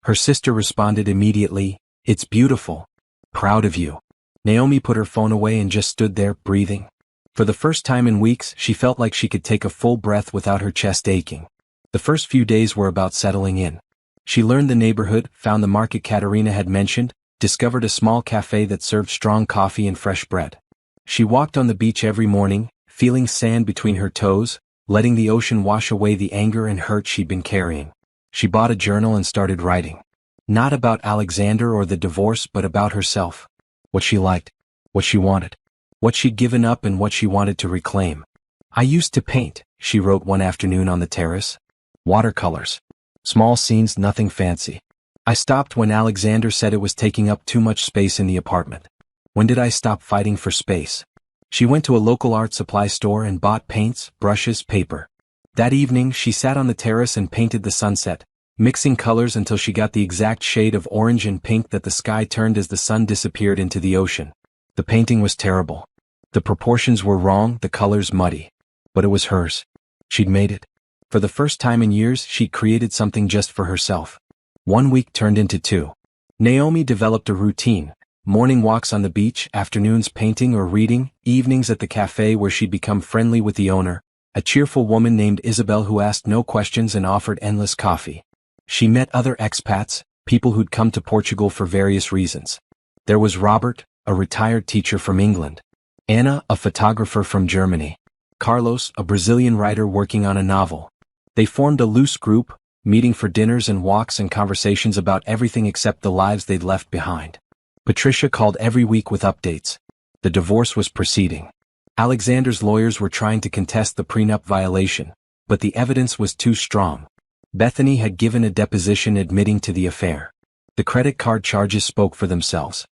Her sister responded immediately, "It's beautiful. Proud of you." Naomi put her phone away and just stood there, breathing. For the first time in weeks, she felt like she could take a full breath without her chest aching. The first few days were about settling in. She learned the neighborhood, found the market Catarina had mentioned, discovered a small cafe that served strong coffee and fresh bread. She walked on the beach every morning, feeling sand between her toes, letting the ocean wash away the anger and hurt she'd been carrying. She bought a journal and started writing. Not about Alexander or the divorce, but about herself. What she liked. What she wanted. What she'd given up and what she wanted to reclaim. "I used to paint," she wrote one afternoon on the terrace. "Watercolors. Small scenes, nothing fancy. I stopped when Alexander said it was taking up too much space in the apartment. When did I stop fighting for space? She went to a local art supply store and bought paints, brushes, paper. That evening she sat on the terrace and painted the sunset, mixing colors until she got the exact shade of orange and pink that the sky turned as the sun disappeared into the ocean. The painting was terrible. The proportions were wrong, the colors muddy. But it was hers. She'd made it. For the first time in years, she'd created something just for herself. 1 week turned into 2. Naomi developed a routine: morning walks on the beach, afternoons painting or reading, evenings at the cafe where she'd become friendly with the owner, a cheerful woman named Isabel who asked no questions and offered endless coffee. She met other expats, people who'd come to Portugal for various reasons. There was Robert, a retired teacher from England. Anna, a photographer from Germany. Carlos, a Brazilian writer working on a novel. They formed a loose group, meeting for dinners and walks and conversations about everything except the lives they'd left behind. Patricia called every week with updates. The divorce was proceeding. Alexander's lawyers were trying to contest the prenup violation, but the evidence was too strong. Bethany had given a deposition admitting to the affair. The credit card charges spoke for themselves.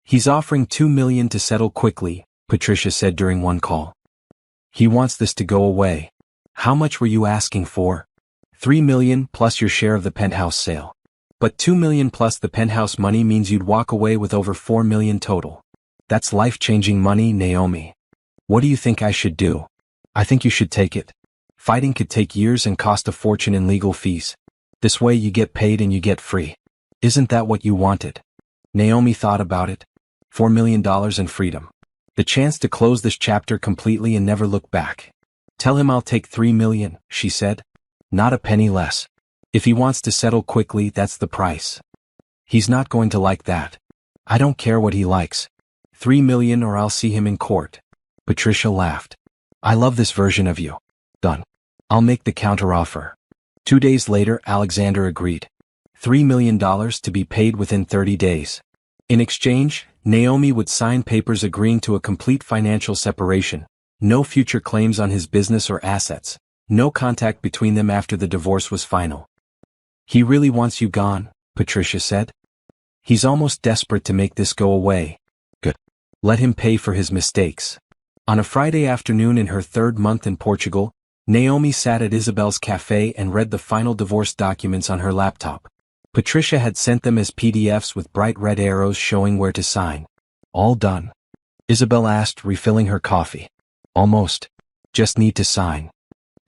He's offering $2 million to settle quickly, Patricia said during one call. He wants this to go away. How much were you asking for? $3 million plus your share of the penthouse sale. But $2 million plus the penthouse money means you'd walk away with over $4 million total. That's life-changing money, Naomi. What do you think I should do? I think you should take it. Fighting could take years and cost a fortune in legal fees. This way you get paid and you get free. Isn't that what you wanted? Naomi thought about it. $4 million and freedom. The chance to close this chapter completely and never look back. Tell him I'll take $3 million, she said. Not a penny less. If he wants to settle quickly, that's the price. He's not going to like that. I don't care what he likes. $3 million or I'll see him in court. Patricia laughed. I love this version of you. Done. I'll make the counteroffer. 2 days later, Alexander agreed. $3 million to be paid within 30 days. In exchange, Naomi would sign papers agreeing to a complete financial separation, no future claims on his business or assets. No contact between them after the divorce was final. He really wants you gone, Patricia said. He's almost desperate to make this go away. Good. Let him pay for his mistakes. On a Friday afternoon in her 3rd month in Portugal, Naomi sat at Isabel's cafe and read the final divorce documents on her laptop. Patricia had sent them as PDFs with bright red arrows showing where to sign. All done. Isabel asked, refilling her coffee. Almost. Just need to sign.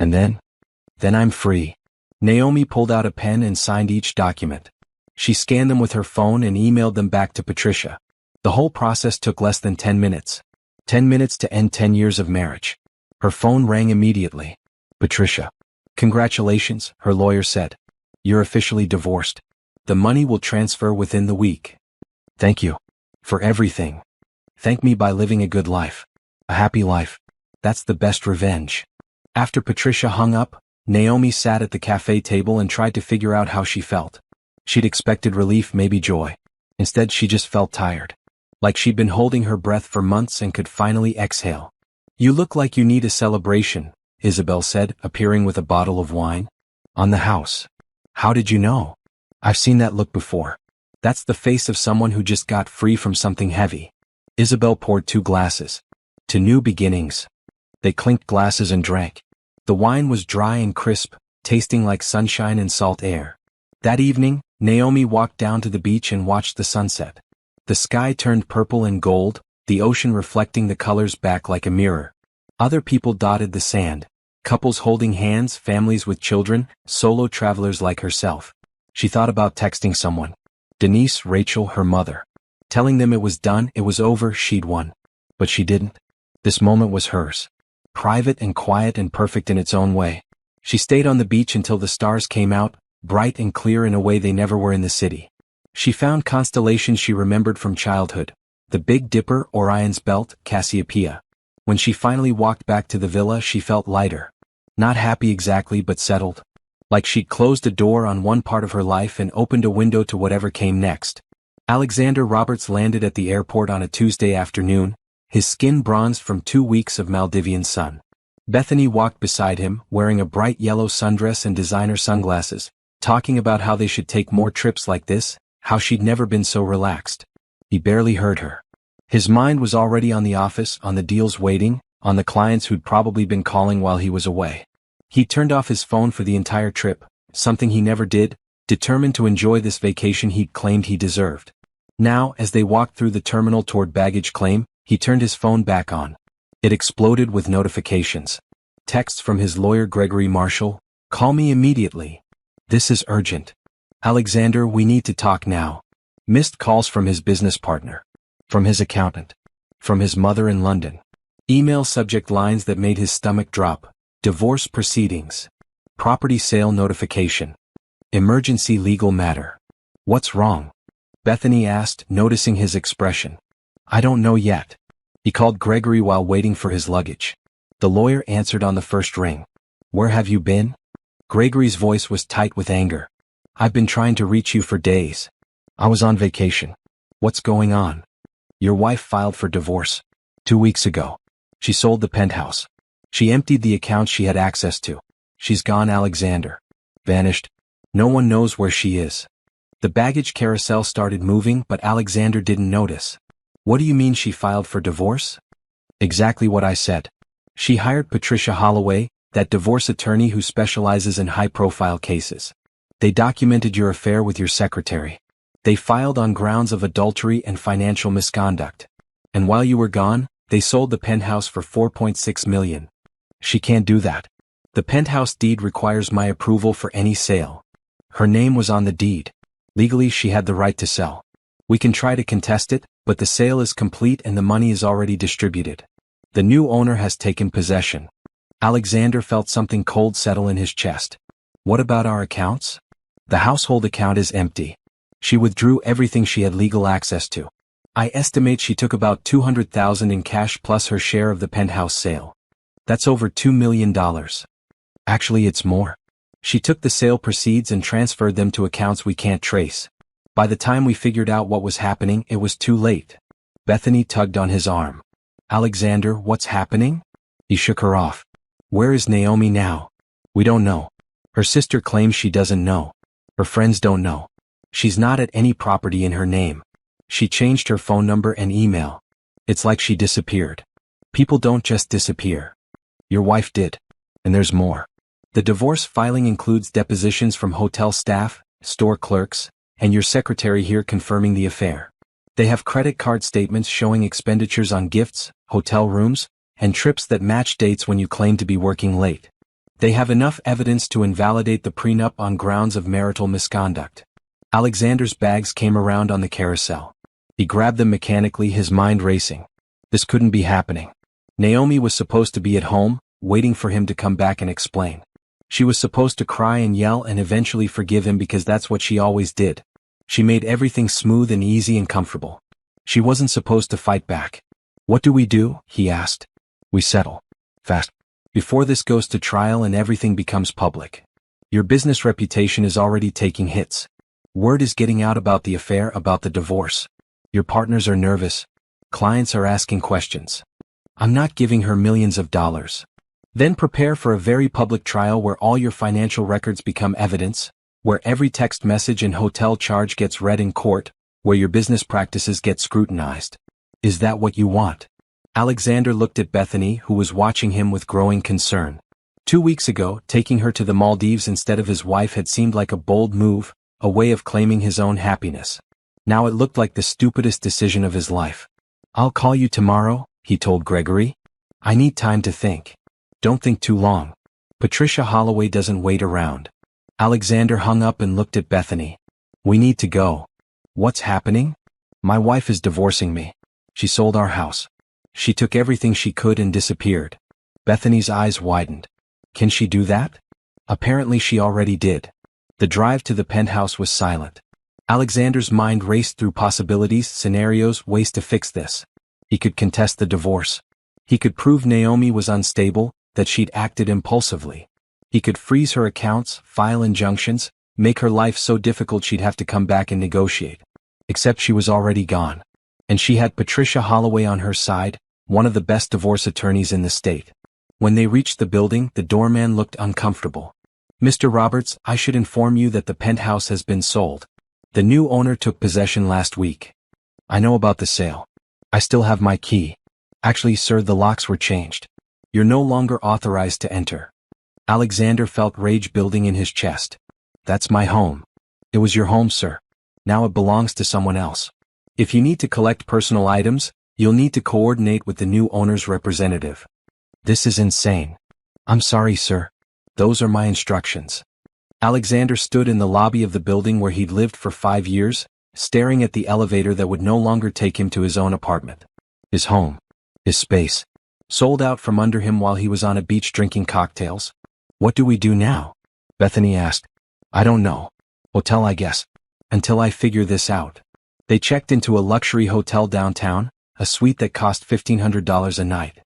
And then I'm free. Naomi pulled out a pen and signed each document. She scanned them with her phone and emailed them back to Patricia. The whole process took less than 10 minutes. 10 minutes to end 10 years of marriage. Her phone rang immediately. Patricia. Congratulations, her lawyer said. You're officially divorced. The money will transfer within the week. Thank you. For everything. Thank me by living a good life. A happy life. That's the best revenge. After Patricia hung up, Naomi sat at the cafe table and tried to figure out how she felt. She'd expected relief, maybe joy. Instead, she just felt tired. Like she'd been holding her breath for months and could finally exhale. You look like you need a celebration, Isabel said, appearing with a bottle of wine. On the house. How did you know? I've seen that look before. That's the face of someone who just got free from something heavy. Isabel poured 2 glasses. To new beginnings. They clinked glasses and drank. The wine was dry and crisp, tasting like sunshine and salt air. That evening, Naomi walked down to the beach and watched the sunset. The sky turned purple and gold, the ocean reflecting the colors back like a mirror. Other people dotted the sand. Couples holding hands, families with children, solo travelers like herself. She thought about texting someone. Denise, Rachel, her mother. Telling them it was done, it was over, she'd won. But she didn't. This moment was hers. Private and quiet and perfect in its own way. She stayed on the beach until the stars came out, bright and clear in a way they never were in the city. She found constellations she remembered from childhood. The Big Dipper, Orion's Belt, Cassiopeia. When she finally walked back to the villa, she felt lighter. Not happy exactly, but settled. Like she'd closed a door on one part of her life and opened a window to whatever came next. Alexander Roberts landed at the airport on a Tuesday afternoon, his skin bronzed from 2 weeks of Maldivian sun. Bethany walked beside him, wearing a bright yellow sundress and designer sunglasses, talking about how they should take more trips like this, how she'd never been so relaxed. He barely heard her. His mind was already on the office, on the deals waiting, on the clients who'd probably been calling while he was away. He turned off his phone for the entire trip, something he never did, determined to enjoy this vacation he'd claimed he deserved. Now, as they walked through the terminal toward baggage claim, he turned his phone back on. It exploded with notifications. Texts from his lawyer Gregory Marshall, "Call me immediately. This is urgent. Alexander, we need to talk now." Missed calls from his business partner. From his accountant. From his mother in London. Email subject lines that made his stomach drop. Divorce proceedings. Property sale notification. Emergency legal matter. "What's wrong?" Bethany asked, noticing his expression. "I don't know yet." He called Gregory while waiting for his luggage. The lawyer answered on the first ring. "Where have you been?" Gregory's voice was tight with anger. "I've been trying to reach you for days. I was on vacation." "What's going on?" "Your wife filed for divorce. 2 weeks ago. She sold the penthouse. She emptied the accounts she had access to. She's gone, Alexander. Vanished. No one knows where she is." The baggage carousel started moving, but Alexander didn't notice. "What do you mean she filed for divorce?" "Exactly what I said. She hired Patricia Holloway, that divorce attorney who specializes in high-profile cases. They documented your affair with your secretary. They filed on grounds of adultery and financial misconduct. And while you were gone, they sold the penthouse for $4.6 million. She can't do that. The penthouse deed requires my approval for any sale. Her name was on the deed. Legally, she had the right to sell. We can try to contest it, but the sale is complete and the money is already distributed. The new owner has taken possession." Alexander felt something cold settle in his chest. "What about our accounts?" "The household account is empty. She withdrew everything she had legal access to. I estimate she took about $200,000 in cash plus her share of the penthouse sale. That's over $2 million. Actually, it's more. She took the sale proceeds and transferred them to accounts we can't trace. By the time we figured out what was happening, it was too late." Bethany tugged on his arm. "Alexander, what's happening?" He shook her off. "Where is Naomi now?" "We don't know. Her sister claims she doesn't know. Her friends don't know. She's not at any property in her name. She changed her phone number and email. It's like she disappeared. People don't just disappear. Your wife did. And there's more. The divorce filing includes depositions from hotel staff, store clerks, and your secretary here confirming the affair. They have credit card statements showing expenditures on gifts, hotel rooms, and trips that match dates when you claim to be working late. They have enough evidence to invalidate the prenup on grounds of marital misconduct." Alexander's bags came around on the carousel. He grabbed them mechanically, his mind racing. This couldn't be happening. Naomi was supposed to be at home, waiting for him to come back and explain. She was supposed to cry and yell and eventually forgive him because that's what she always did. She made everything smooth and easy and comfortable. She wasn't supposed to fight back. "What do we do?" he asked. "We settle. Fast. Before this goes to trial and everything becomes public. Your business reputation is already taking hits. Word is getting out about the affair, about the divorce. Your partners are nervous. Clients are asking questions. I'm not giving her millions of dollars. Then prepare for a very public trial where all your financial records become evidence, where every text message and hotel charge gets read in court, where your business practices get scrutinized. Is that what you want?" Alexander looked at Bethany, who was watching him with growing concern. 2 weeks ago, taking her to the Maldives instead of his wife had seemed like a bold move, a way of claiming his own happiness. Now it looked like the stupidest decision of his life. "I'll call you tomorrow," he told Gregory. "I need time to think." "Don't think too long. Patricia Holloway doesn't wait around." Alexander hung up and looked at Bethany. "We need to go." "What's happening?" "My wife is divorcing me. She sold our house. She took everything she could and disappeared." Bethany's eyes widened. "Can she do that?" Apparently she already did. The drive to the penthouse was silent. Alexander's mind raced through possibilities, scenarios, ways to fix this. He could contest the divorce. He could prove Naomi was unstable, that she'd acted impulsively. He could freeze her accounts, file injunctions, make her life so difficult she'd have to come back and negotiate. Except she was already gone. And she had Patricia Holloway on her side, one of the best divorce attorneys in the state. When they reached the building, the doorman looked uncomfortable. Mr. Roberts, I should inform you that the penthouse has been sold. The new owner took possession last week. I know about the sale. I still have my key. Actually, sir, the locks were changed. You're no longer authorized to enter. Alexander felt rage building in his chest. That's my home. It was your home, sir. Now it belongs to someone else. If you need to collect personal items, you'll need to coordinate with the new owner's representative. This is insane. I'm sorry, sir. Those are my instructions. Alexander stood in the lobby of the building where he'd lived for 5 years, staring at the elevator that would no longer take him to his own apartment. His home. His space. Sold out from under him while he was on a beach drinking cocktails. What do we do now? Bethany asked. I don't know. Hotel, I guess. Until I figure this out. They checked into a luxury hotel downtown, a suite that cost $1,500 a night.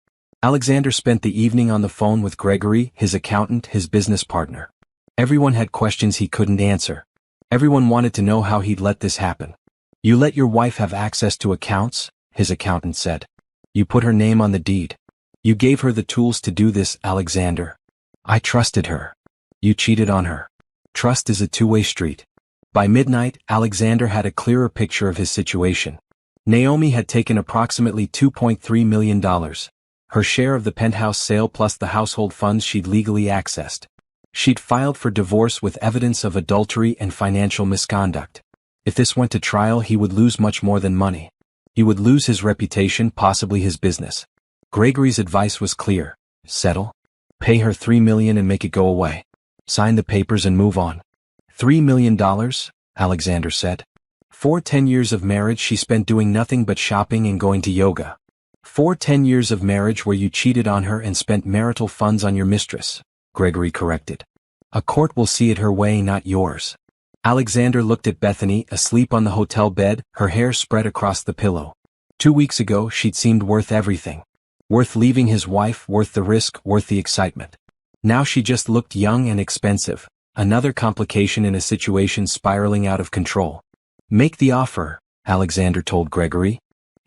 Alexander spent the evening on the phone with Gregory, his accountant, his business partner. Everyone had questions he couldn't answer. Everyone wanted to know how he'd let this happen. You let your wife have access to accounts, his accountant said. You put her name on the deed. You gave her the tools to do this, Alexander. I trusted her. You cheated on her. Trust is a two-way street. By midnight, Alexander had a clearer picture of his situation. Naomi had taken approximately $2.3 million. Her share of the penthouse sale plus the household funds she'd legally accessed. She'd filed for divorce with evidence of adultery and financial misconduct. If this went to trial, he would lose much more than money. He would lose his reputation, possibly his business. Gregory's advice was clear. Settle. Pay her $3 million and make it go away. Sign the papers and move on. $3 million, Alexander said. For 10 years of marriage she spent doing nothing but shopping and going to yoga. For 10 years of marriage where you cheated on her and spent marital funds on your mistress, Gregory corrected. A court will see it her way, not yours. Alexander looked at Bethany, asleep on the hotel bed, her hair spread across the pillow. 2 weeks ago she'd seemed worth everything. Worth leaving his wife, worth the risk, worth the excitement. Now she just looked young and expensive, another complication in a situation spiraling out of control. Make the offer, Alexander told Gregory.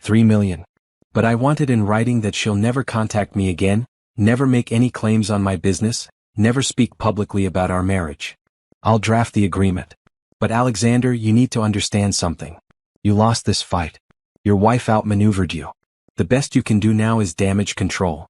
$3 million. But I want it in writing that she'll never contact me again, never make any claims on my business, never speak publicly about our marriage. I'll draft the agreement. But Alexander, you need to understand something. You lost this fight. Your wife outmaneuvered you. The best you can do now is damage control.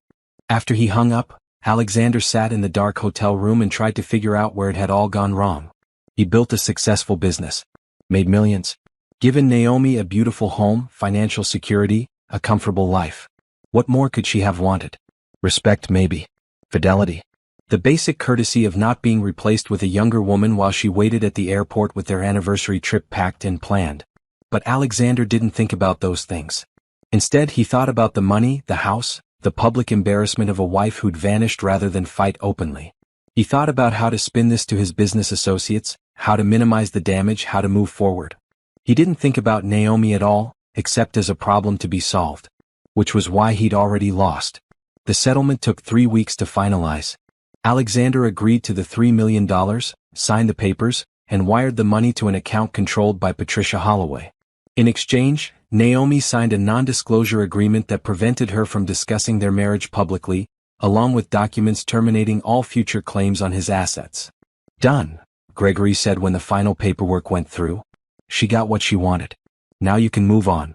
After he hung up, Alexander sat in the dark hotel room and tried to figure out where it had all gone wrong. He built a successful business. Made millions. Given Naomi a beautiful home, financial security, a comfortable life. What more could she have wanted? Respect maybe. Fidelity. The basic courtesy of not being replaced with a younger woman while she waited at the airport with their anniversary trip packed and planned. But Alexander didn't think about those things. Instead, he thought about the money, the house, the public embarrassment of a wife who'd vanished rather than fight openly. He thought about how to spin this to his business associates, how to minimize the damage, how to move forward. He didn't think about Naomi at all, except as a problem to be solved. Which was why he'd already lost. The settlement took 3 weeks to finalize. Alexander agreed to the $3 million, signed the papers, and wired the money to an account controlled by Patricia Holloway. In exchange, Naomi signed a non-disclosure agreement that prevented her from discussing their marriage publicly, along with documents terminating all future claims on his assets. Done, Gregory said when the final paperwork went through. She got what she wanted. Now you can move on.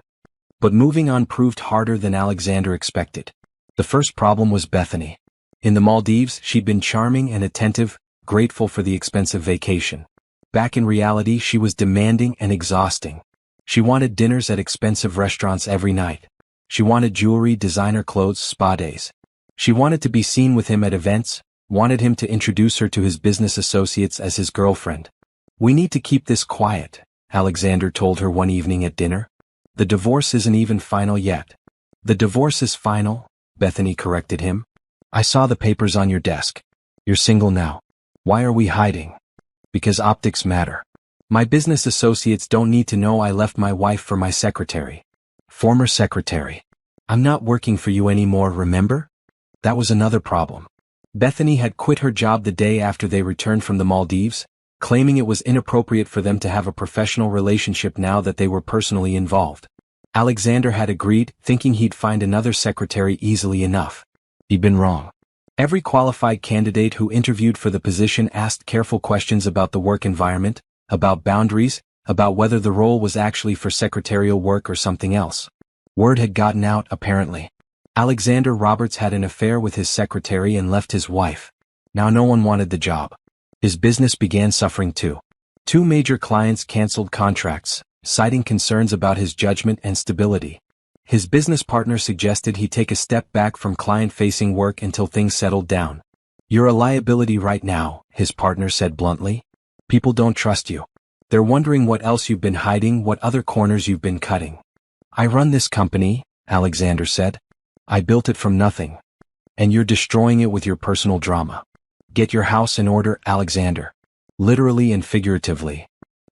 But moving on proved harder than Alexander expected. The first problem was Bethany. In the Maldives, she'd been charming and attentive, grateful for the expensive vacation. Back in reality, she was demanding and exhausting. She wanted dinners at expensive restaurants every night. She wanted jewelry, designer clothes, spa days. She wanted to be seen with him at events, wanted him to introduce her to his business associates as his girlfriend. We need to keep this quiet, Alexander told her one evening at dinner. The divorce isn't even final yet. The divorce is final, Bethany corrected him. I saw the papers on your desk. You're single now. Why are we hiding? Because optics matter. My business associates don't need to know I left my wife for my secretary. Former secretary. I'm not working for you anymore, remember? That was another problem. Bethany had quit her job the day after they returned from the Maldives, claiming it was inappropriate for them to have a professional relationship now that they were personally involved. Alexander had agreed, thinking he'd find another secretary easily enough. He'd been wrong. Every qualified candidate who interviewed for the position asked careful questions about the work environment, about boundaries, about whether the role was actually for secretarial work or something else. Word had gotten out, apparently. Alexander Roberts had an affair with his secretary and left his wife. Now no one wanted the job. His business began suffering too. 2 major clients canceled contracts, citing concerns about his judgment and stability. His business partner suggested he take a step back from client-facing work until things settled down. "You're a liability right now," his partner said bluntly. "People don't trust you. They're wondering what else you've been hiding, what other corners you've been cutting." "I run this company," Alexander said. "I built it from nothing. And you're destroying it with your personal drama. Get your house in order, Alexander." Literally and figuratively.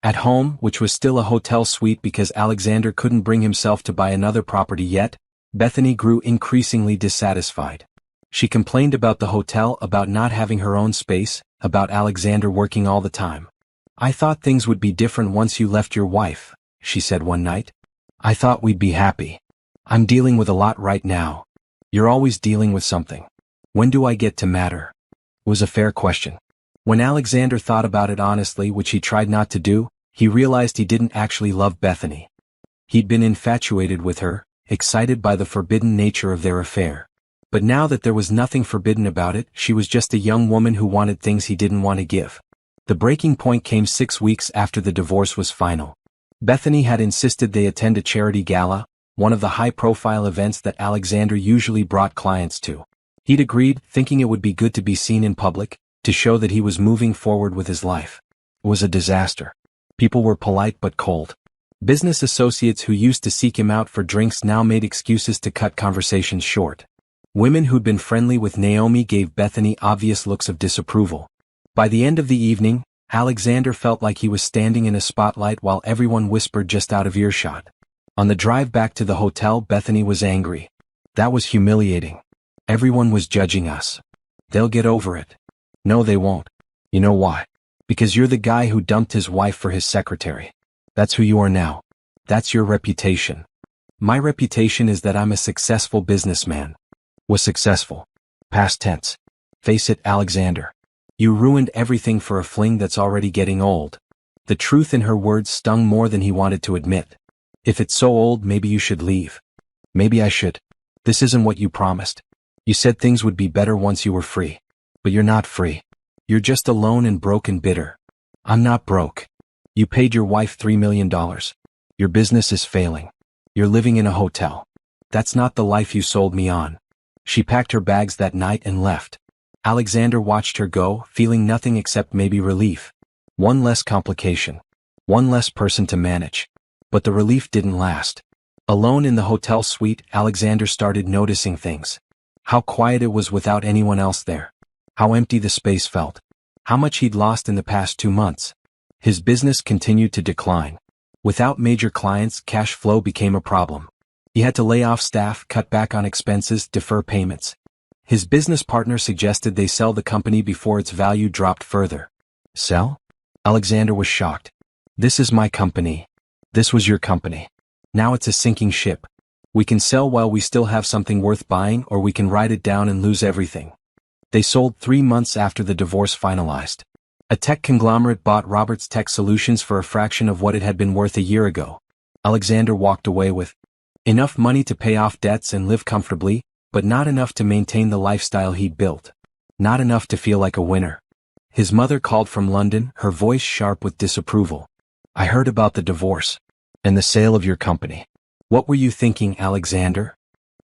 At home, which was still a hotel suite because Alexander couldn't bring himself to buy another property yet, Bethany grew increasingly dissatisfied. She complained about the hotel, about not having her own space, about Alexander working all the time. "I thought things would be different once you left your wife," she said one night. "I thought we'd be happy. I'm dealing with a lot right now." "You're always dealing with something. When do I get to matter?" Was a fair question. When Alexander thought about it honestly, which he tried not to do, he realized he didn't actually love Bethany. He'd been infatuated with her, excited by the forbidden nature of their affair. But now that there was nothing forbidden about it, she was just a young woman who wanted things he didn't want to give. The breaking point came 6 weeks after the divorce was final. Bethany had insisted they attend a charity gala, one of the high-profile events that Alexander usually brought clients to. He'd agreed, thinking it would be good to be seen in public, to show that he was moving forward with his life. It was a disaster. People were polite but cold. Business associates who used to seek him out for drinks now made excuses to cut conversations short. Women who'd been friendly with Naomi gave Bethany obvious looks of disapproval. By the end of the evening, Alexander felt like he was standing in a spotlight while everyone whispered just out of earshot. On the drive back to the hotel, Bethany was angry. "That was humiliating. Everyone was judging us. They'll get over it." "No, they won't. You know why? Because you're the guy who dumped his wife for his secretary. That's who you are now. That's your reputation." "My reputation is that I'm a successful businessman." "Was successful. Past tense. Face it, Alexander. You ruined everything for a fling that's already getting old." The truth in her words stung more than he wanted to admit. "If it's so old, maybe you should leave." "Maybe I should. This isn't what you promised. You said things would be better once you were free. But you're not free. You're just alone and broke and bitter." "I'm not broke. You paid your wife $3 million. Your business is failing. You're living in a hotel. That's not the life you sold me on." She packed her bags that night and left. Alexander watched her go, feeling nothing except maybe relief. One less complication. One less person to manage. But the relief didn't last. Alone in the hotel suite, Alexander started noticing things. How quiet it was without anyone else there. How empty the space felt. How much he'd lost in the past 2 months. His business continued to decline. Without major clients, cash flow became a problem. He had to lay off staff, cut back on expenses, defer payments. His business partner suggested they sell the company before its value dropped further. Sell? Alexander was shocked. "This is my company. This was your company. Now it's a sinking ship. We can sell while we still have something worth buying, or we can write it down and lose everything." They sold 3 months after the divorce finalized. A tech conglomerate bought Roberts Tech Solutions for a fraction of what it had been worth a year ago. Alexander walked away with enough money to pay off debts and live comfortably, but not enough to maintain the lifestyle he'd built. Not enough to feel like a winner. His mother called from London, her voice sharp with disapproval. "I heard about the divorce. And the sale of your company. What were you thinking, Alexander?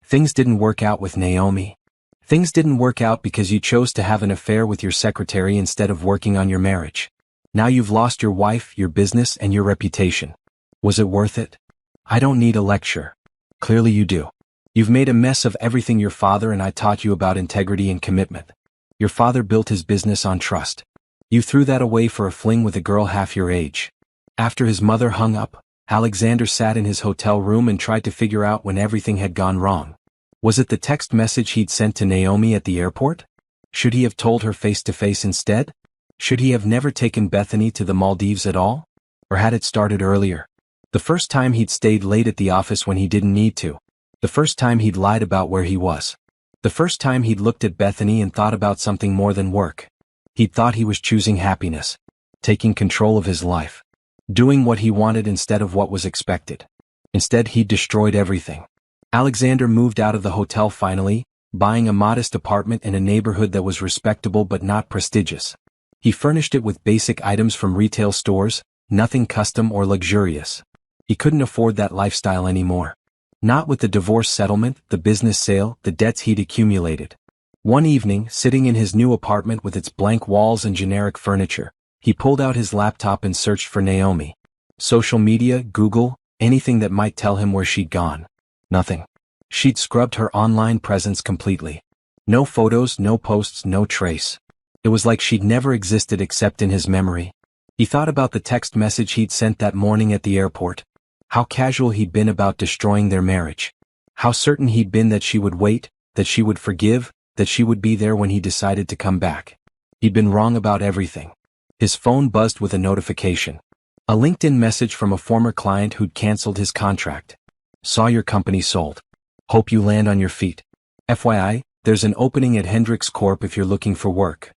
Things didn't work out with Naomi. Things didn't work out because you chose to have an affair with your secretary instead of working on your marriage. Now you've lost your wife, your business, and your reputation. Was it worth it? I don't need a lecture. Clearly you do. You've made a mess of everything your father and I taught you about integrity and commitment. Your father built his business on trust. You threw that away for a fling with a girl half your age." After his mother hung up, Alexander sat in his hotel room and tried to figure out when everything had gone wrong. Was it the text message he'd sent to Naomi at the airport? Should he have told her face-to-face instead? Should he have never taken Bethany to the Maldives at all? Or had it started earlier? The first time he'd stayed late at the office when he didn't need to. The first time he'd lied about where he was. The first time he'd looked at Bethany and thought about something more than work. He'd thought he was choosing happiness, taking control of his life, doing what he wanted instead of what was expected. Instead, he'd destroyed everything. Alexander moved out of the hotel finally, buying a modest apartment in a neighborhood that was respectable but not prestigious. He furnished it with basic items from retail stores, nothing custom or luxurious. He couldn't afford that lifestyle anymore. Not with the divorce settlement, the business sale, the debts he'd accumulated. One evening, sitting in his new apartment with its blank walls and generic furniture, he pulled out his laptop and searched for Naomi. Social media, Google, anything that might tell him where she'd gone. Nothing. She'd scrubbed her online presence completely. No photos, no posts, no trace. It was like she'd never existed except in his memory. He thought about the text message he'd sent that morning at the airport. How casual he'd been about destroying their marriage. How certain he'd been that she would wait, that she would forgive, that she would be there when he decided to come back. He'd been wrong about everything. His phone buzzed with a notification. A LinkedIn message from a former client who'd canceled his contract. Saw your company sold. Hope you land on your feet. FYI, there's an opening at Hendricks Corp if you're looking for work.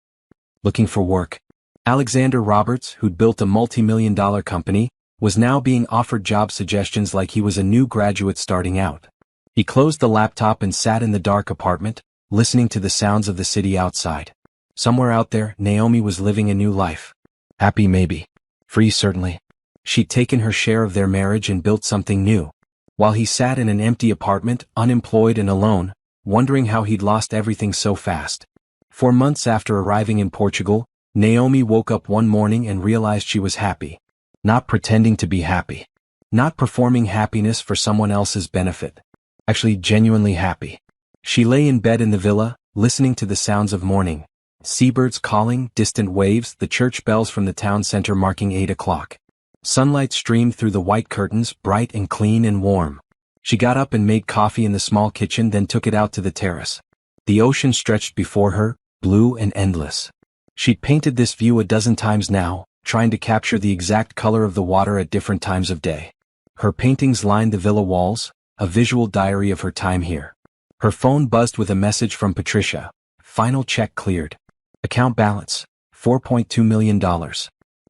Looking for work. Alexander Roberts, who'd built a multi-million-dollar company, was now being offered job suggestions like he was a new graduate starting out. He closed the laptop and sat in the dark apartment, listening to the sounds of the city outside. Somewhere out there, Naomi was living a new life. Happy maybe. Free certainly. She'd taken her share of their marriage and built something new. While he sat in an empty apartment, unemployed and alone, wondering how he'd lost everything so fast. 4 months after arriving in Portugal, Naomi woke up one morning and realized she was happy. Not pretending to be happy. Not performing happiness for someone else's benefit. Actually genuinely happy. She lay in bed in the villa, listening to the sounds of morning. Seabirds calling, distant waves, the church bells from the town center marking 8 o'clock. Sunlight streamed through the white curtains, bright and clean and warm. She got up and made coffee in the small kitchen, then took it out to the terrace. The ocean stretched before her, blue and endless. She'd painted this view a dozen times now, trying to capture the exact color of the water at different times of day. Her paintings lined the villa walls, a visual diary of her time here. Her phone buzzed with a message from Patricia. Final check cleared. Account balance, $4.2 million.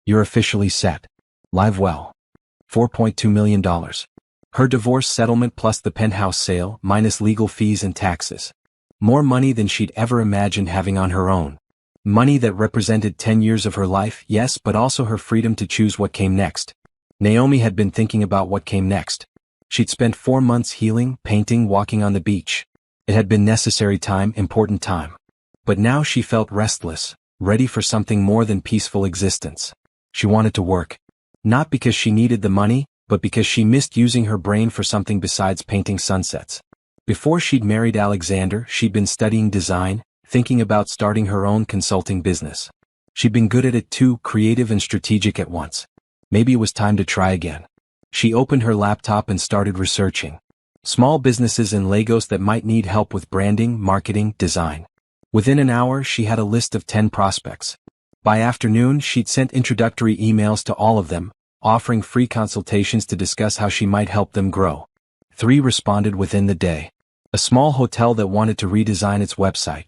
You're officially set. Live well. $4.2 million. Her divorce settlement plus the penthouse sale, minus legal fees and taxes. More money than she'd ever imagined having on her own. Money that represented 10 years of her life, yes, but also her freedom to choose what came next. Naomi had been thinking about what came next. She'd spent 4 months healing, painting, walking on the beach. It had been necessary time, important time. But now she felt restless, ready for something more than peaceful existence. She wanted to work. Not because she needed the money, but because she missed using her brain for something besides painting sunsets. Before she'd married Alexander, she'd been studying design, thinking about starting her own consulting business. She'd been good at it too, creative and strategic at once. Maybe it was time to try again. She opened her laptop and started researching. Small businesses in Lagos that might need help with branding, marketing, design. Within an hour, she had a list of 10 prospects. By afternoon, she'd sent introductory emails to all of them, offering free consultations to discuss how she might help them grow. 3 responded within the day. A small hotel that wanted to redesign its website.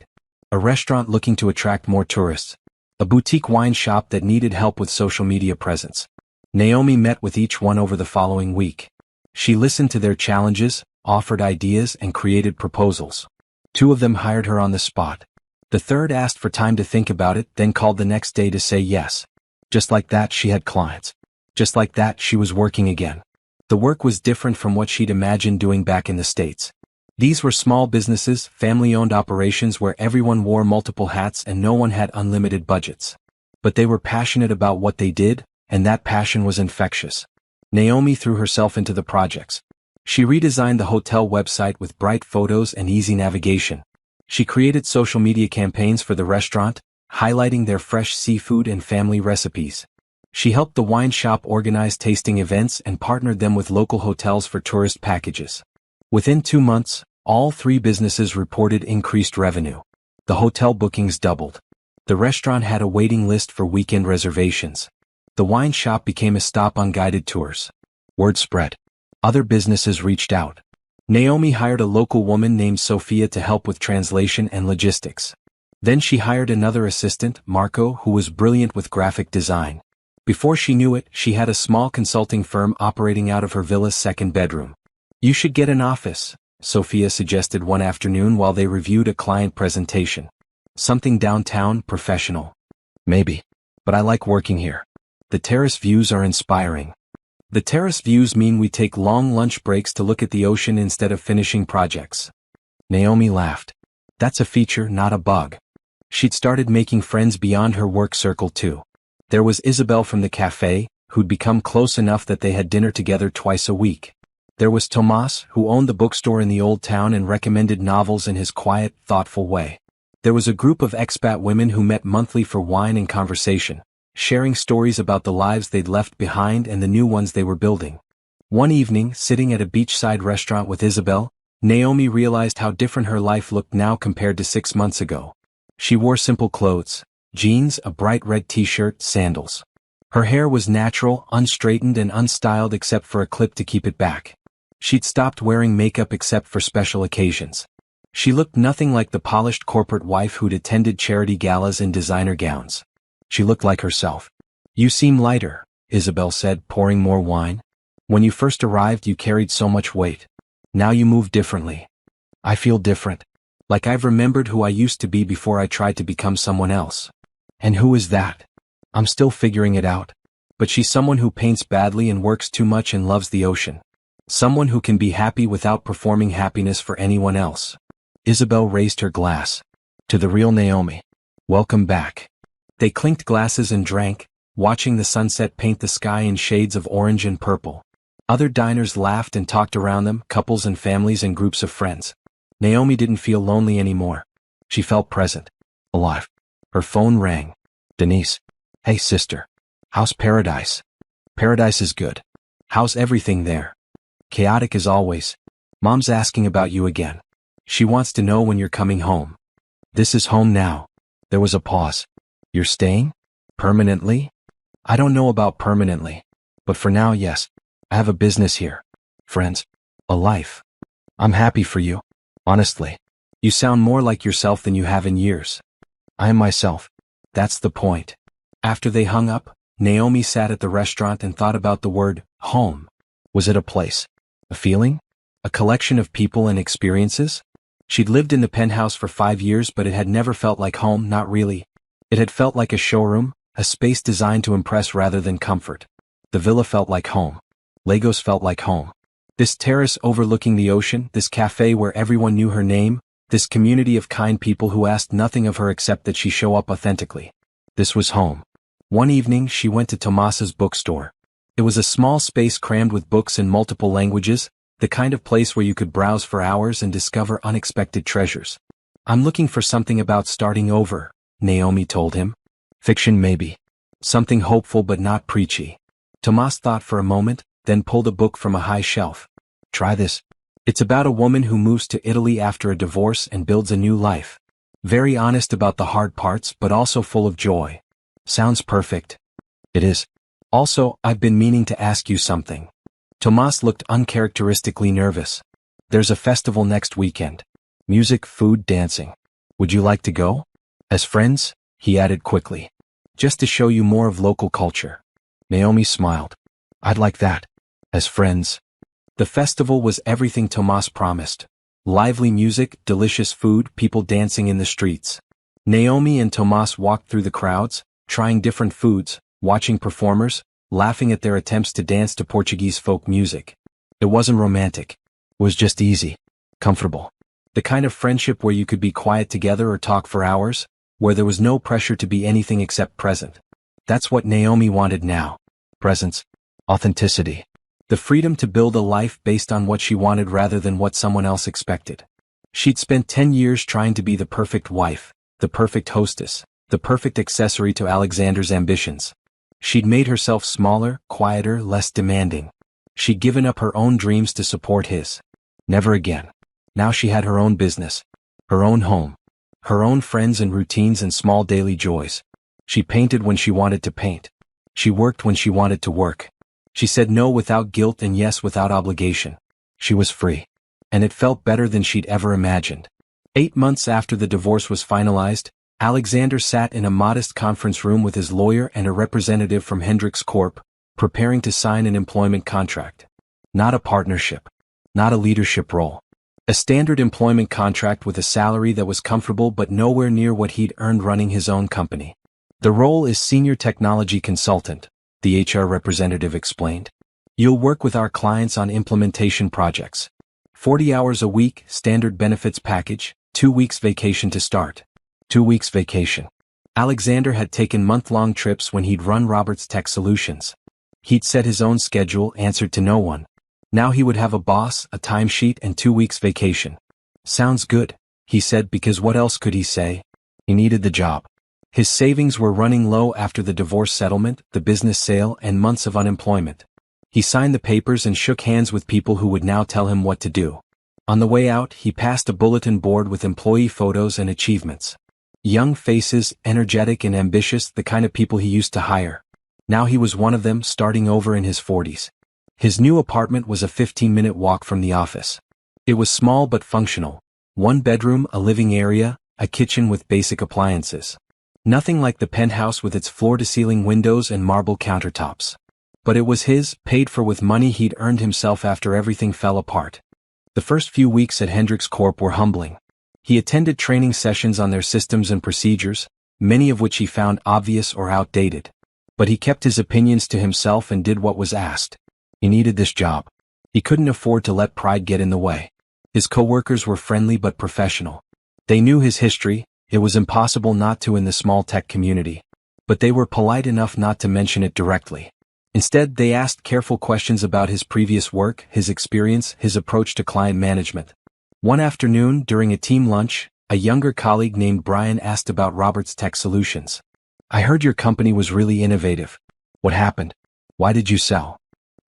A restaurant looking to attract more tourists. A boutique wine shop that needed help with social media presence. Naomi met with each one over the following week. She listened to their challenges, offered ideas, and created proposals. 2 of them hired her on the spot. The third asked for time to think about it, then called the next day to say yes. Just like that, she had clients. Just like that, she was working again. The work was different from what she'd imagined doing back in the States. These were small businesses, family-owned operations where everyone wore multiple hats and no one had unlimited budgets. But they were passionate about what they did, and that passion was infectious. Naomi threw herself into the projects. She redesigned the hotel website with bright photos and easy navigation. She created social media campaigns for the restaurant, highlighting their fresh seafood and family recipes. She helped the wine shop organize tasting events and partnered them with local hotels for tourist packages. Within 2 months, all 3 businesses reported increased revenue. The hotel bookings doubled. The restaurant had a waiting list for weekend reservations. The wine shop became a stop on guided tours. Word spread. Other businesses reached out. Naomi hired a local woman named Sophia to help with translation and logistics. Then she hired another assistant, Marco, who was brilliant with graphic design. Before she knew it, she had a small consulting firm operating out of her villa's second bedroom. "You should get an office," Sophia suggested one afternoon while they reviewed a client presentation. "Something downtown, professional." "Maybe. But I like working here. The terrace views are inspiring." "The terrace views mean we take long lunch breaks to look at the ocean instead of finishing projects." Naomi laughed. "That's a feature, not a bug." She'd started making friends beyond her work circle too. There was Isabel from the cafe, who'd become close enough that they had dinner together twice a week. There was Tomas, who owned the bookstore in the old town and recommended novels in his quiet, thoughtful way. There was a group of expat women who met monthly for wine and conversation, sharing stories about the lives they'd left behind and the new ones they were building. One evening, sitting at a beachside restaurant with Isabel, Naomi realized how different her life looked now compared to 6 months ago. She wore simple clothes: jeans, a bright red t-shirt, sandals. Her hair was natural, unstraightened and unstyled except for a clip to keep it back. She'd stopped wearing makeup except for special occasions. She looked nothing like the polished corporate wife who'd attended charity galas in designer gowns. She looked like herself. "You seem lighter," Isabel said, pouring more wine. "When you first arrived you carried so much weight. Now you move differently." "I feel different. Like I've remembered who I used to be before I tried to become someone else." "And who is that?" "I'm still figuring it out. But she's someone who paints badly and works too much and loves the ocean. Someone who can be happy without performing happiness for anyone else." Isabel raised her glass. "To the real Naomi. Welcome back." They clinked glasses and drank, watching the sunset paint the sky in shades of orange and purple. Other diners laughed and talked around them, couples and families and groups of friends. Naomi didn't feel lonely anymore. She felt present. Alive. Her phone rang. "Denise. Hey sister. How's paradise?" "Paradise is good. How's everything there?" "Chaotic as always. Mom's asking about you again. She wants to know when you're coming home." "This is home now." There was a pause. "You're staying? Permanently?" "I don't know about permanently. But for now, yes. I have a business here. Friends. A life. I'm happy for you. Honestly. You sound more like yourself than you have in years." "I am myself. That's the point." After they hung up, Naomi sat at the restaurant and thought about the word, home. Was it a place? A feeling? A collection of people and experiences? She'd lived in the penthouse for 5 years, but it had never felt like home, not really. It had felt like a showroom, a space designed to impress rather than comfort. The villa felt like home. Lagos felt like home. This terrace overlooking the ocean, this cafe where everyone knew her name, this community of kind people who asked nothing of her except that she show up authentically. This was home. One evening she went to Tomas's bookstore. It was a small space crammed with books in multiple languages, the kind of place where you could browse for hours and discover unexpected treasures. "I'm looking for something about starting over," Naomi told him. "Fiction maybe. Something hopeful but not preachy." Tomas thought for a moment, then pulled a book from a high shelf. "Try this. It's about a woman who moves to Italy after a divorce and builds a new life. Very honest about the hard parts but also full of joy." "Sounds perfect." "It is. Also, I've been meaning to ask you something." Tomas looked uncharacteristically nervous. "There's a festival next weekend. Music, food, dancing. Would you like to go? As friends?" he added quickly. "Just to show you more of local culture." Naomi smiled. "I'd like that. As friends." The festival was everything Tomas promised. Lively music, delicious food, people dancing in the streets. Naomi and Tomas walked through the crowds, trying different foods, watching performers, laughing at their attempts to dance to Portuguese folk music. It wasn't romantic. It was just easy. Comfortable. The kind of friendship where you could be quiet together or talk for hours, where there was no pressure to be anything except present. That's what Naomi wanted now. Presence. Authenticity. The freedom to build a life based on what she wanted rather than what someone else expected. She'd spent 10 years trying to be the perfect wife, the perfect hostess, the perfect accessory to Alexander's ambitions. She'd made herself smaller, quieter, less demanding. She'd given up her own dreams to support his. Never again. Now she had her own business, her own home, her own friends and routines and small daily joys. She painted when she wanted to paint. She worked when she wanted to work. She said no without guilt and yes without obligation. She was free. and it felt better than she'd ever imagined. 8 months after the divorce was finalized, Alexander sat in a modest conference room with his lawyer and a representative from Hendricks Corp., preparing to sign an employment contract. Not a partnership. Not a leadership role. A standard employment contract with a salary that was comfortable but nowhere near what he'd earned running his own company. The role is Senior Technology Consultant, the HR representative explained. You'll work with our clients on implementation projects. 40 hours a week, standard benefits package, 2 weeks vacation to start. 2 weeks vacation. Alexander had taken month-long trips when he'd run Roberts Tech Solutions. He'd set his own schedule, answered to no one. Now he would have a boss, a timesheet, and 2 weeks vacation. Sounds good, he said, because what else could he say? He needed the job. His savings were running low after the divorce settlement, the business sale, and months of unemployment. He signed the papers and shook hands with people who would now tell him what to do. On the way out, he passed a bulletin board with employee photos and achievements. Young faces, energetic and ambitious, the kind of people he used to hire. Now he was one of them, starting over in his 40s. His new apartment was a 15-minute walk from the office. It was small but functional. 1 bedroom, a living area, a kitchen with basic appliances. Nothing like the penthouse with its floor-to-ceiling windows and marble countertops. But it was his, paid for with money he'd earned himself after everything fell apart. The first few weeks at Hendricks Corp were humbling. He attended training sessions on their systems and procedures, many of which he found obvious or outdated. But he kept his opinions to himself and did what was asked. He needed this job. He couldn't afford to let pride get in the way. His coworkers were friendly but professional. They knew his history, it was impossible not to in the small tech community. But they were polite enough not to mention it directly. Instead, they asked careful questions about his previous work, his experience, his approach to client management. One afternoon, during a team lunch, a younger colleague named Brian asked about Roberts Tech Solutions. I heard your company was really innovative. What happened? Why did you sell?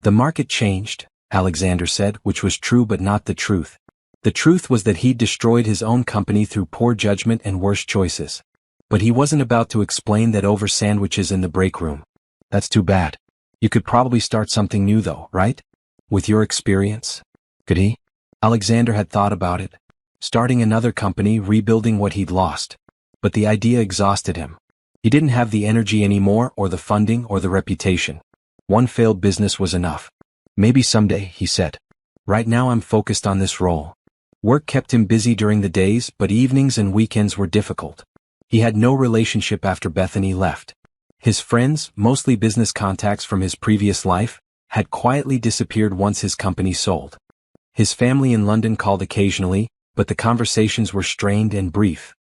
The market changed, Alexander said, which was true but not the truth. The truth was that he'd destroyed his own company through poor judgment and worse choices. But he wasn't about to explain that over sandwiches in the break room. That's too bad. You could probably start something new though, right? With your experience? Could he? Alexander had thought about it. Starting another company, rebuilding what he'd lost. But the idea exhausted him. He didn't have the energy anymore, or the funding, or the reputation. One failed business was enough. Maybe someday, he said. Right now I'm focused on this role. Work kept him busy during the days, but evenings and weekends were difficult. He had no relationship after Bethany left. His friends, mostly business contacts from his previous life, had quietly disappeared once his company sold. His family in London called occasionally, but the conversations were strained and brief.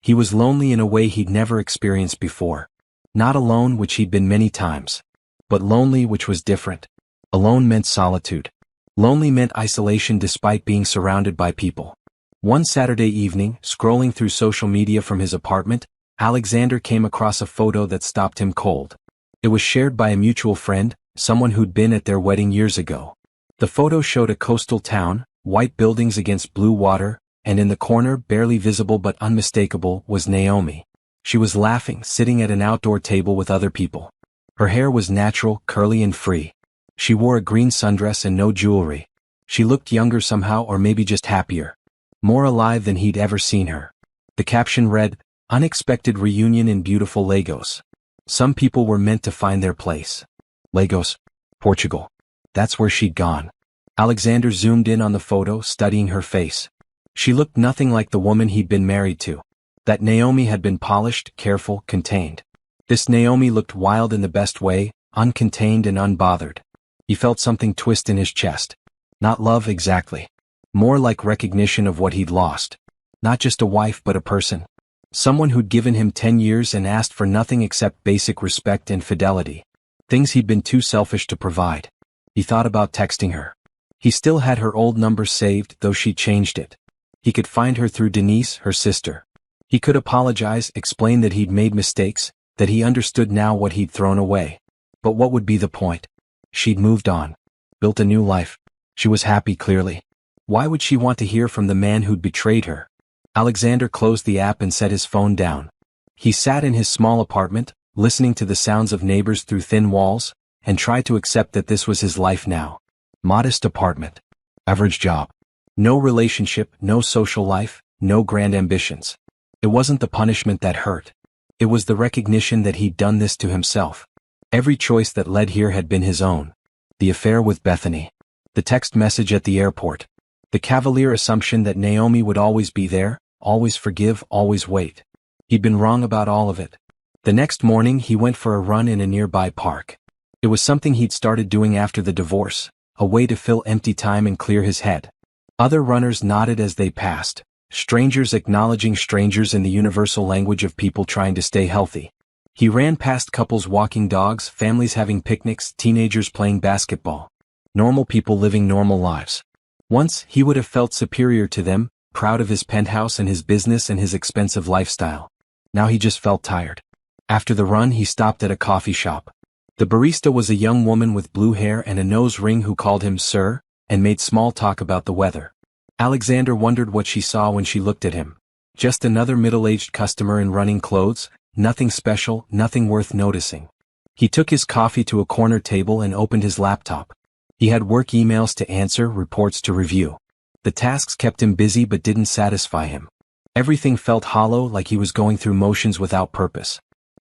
He was lonely in a way he'd never experienced before. Not alone, which he'd been many times. But lonely, which was different. Alone meant solitude. Lonely meant isolation despite being surrounded by people. One Saturday evening, scrolling through social media from his apartment, Alexander came across a photo that stopped him cold. It was shared by a mutual friend, someone who'd been at their wedding years ago. The photo showed a coastal town, white buildings against blue water, and in the corner, barely visible but unmistakable, was Naomi. She was laughing, sitting at an outdoor table with other people. Her hair was natural, curly and free. She wore a green sundress and no jewelry. She looked younger somehow, or maybe just happier. More alive than he'd ever seen her. The caption read, "Unexpected reunion in beautiful Lagos." Some people were meant to find their place. Lagos, Portugal. That's where she'd gone. Alexander zoomed in on the photo, studying her face. She looked nothing like the woman he'd been married to. That Naomi had been polished, careful, contained. This Naomi looked wild in the best way, uncontained and unbothered. He felt something twist in his chest. Not love exactly. More like recognition of what he'd lost. Not just a wife but a person. Someone who'd given him 10 years and asked for nothing except basic respect and fidelity. Things he'd been too selfish to provide. He thought about texting her. He still had her old number saved, though she changed it. He could find her through Denise, her sister. He could apologize, explain that he'd made mistakes, that he understood now what he'd thrown away. But what would be the point? She'd moved on. Built a new life. She was happy, clearly. Why would she want to hear from the man who'd betrayed her? Alexander closed the app and set his phone down. He sat in his small apartment, listening to the sounds of neighbors through thin walls, and tried to accept that this was his life now. Modest apartment. Average job. No relationship, no social life, no grand ambitions. It wasn't the punishment that hurt. It was the recognition that he'd done this to himself. Every choice that led here had been his own. The affair with Bethany. The text message at the airport. The cavalier assumption that Naomi would always be there, always forgive, always wait. He'd been wrong about all of it. The next morning he went for a run in a nearby park. It was something he'd started doing after the divorce, a way to fill empty time and clear his head. Other runners nodded as they passed, strangers acknowledging strangers in the universal language of people trying to stay healthy. He ran past couples walking dogs, families having picnics, teenagers playing basketball. Normal people living normal lives. Once, he would have felt superior to them, proud of his penthouse and his business and his expensive lifestyle. Now he just felt tired. After the run he stopped at a coffee shop. The barista was a young woman with blue hair and a nose ring who called him sir, and made small talk about the weather. Alexander wondered what she saw when she looked at him. Just another middle-aged customer in running clothes, nothing special, nothing worth noticing. He took his coffee to a corner table and opened his laptop. He had work emails to answer, reports to review. The tasks kept him busy but didn't satisfy him. Everything felt hollow, like he was going through motions without purpose.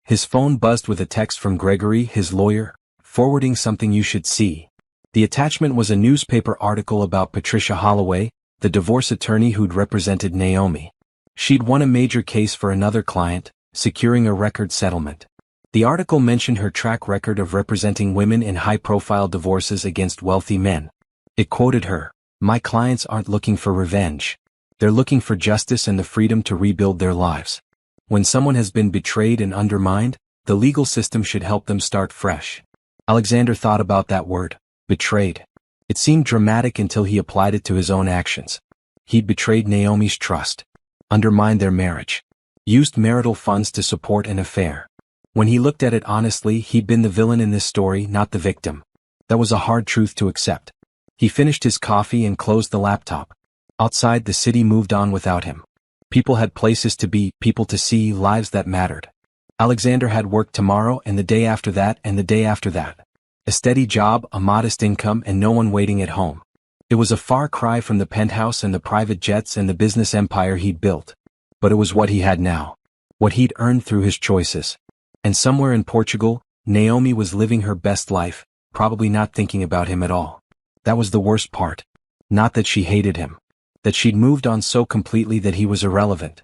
His phone buzzed with a text from Gregory, his lawyer, forwarding something you should see. The attachment was a newspaper article about Patricia Holloway, the divorce attorney who'd represented Naomi. She'd won a major case for another client, securing a record settlement. The article mentioned her track record of representing women in high-profile divorces against wealthy men. It quoted her, "My clients aren't looking for revenge. They're looking for justice and the freedom to rebuild their lives. When someone has been betrayed and undermined, the legal system should help them start fresh." Alexander thought about that word, betrayed. It seemed dramatic until he applied it to his own actions. He'd betrayed Naomi's trust, undermined their marriage, used marital funds to support an affair. When he looked at it honestly, he'd been the villain in this story, not the victim. That was a hard truth to accept. He finished his coffee and closed the laptop. Outside, the city moved on without him. People had places to be, people to see, lives that mattered. Alexander had work tomorrow and the day after that and the day after that. A steady job, a modest income, and no one waiting at home. It was a far cry from the penthouse and the private jets and the business empire he'd built. But it was what he had now. What he'd earned through his choices. And somewhere in Portugal, Naomi was living her best life, probably not thinking about him at all. That was the worst part. Not that she hated him. That she'd moved on so completely that he was irrelevant.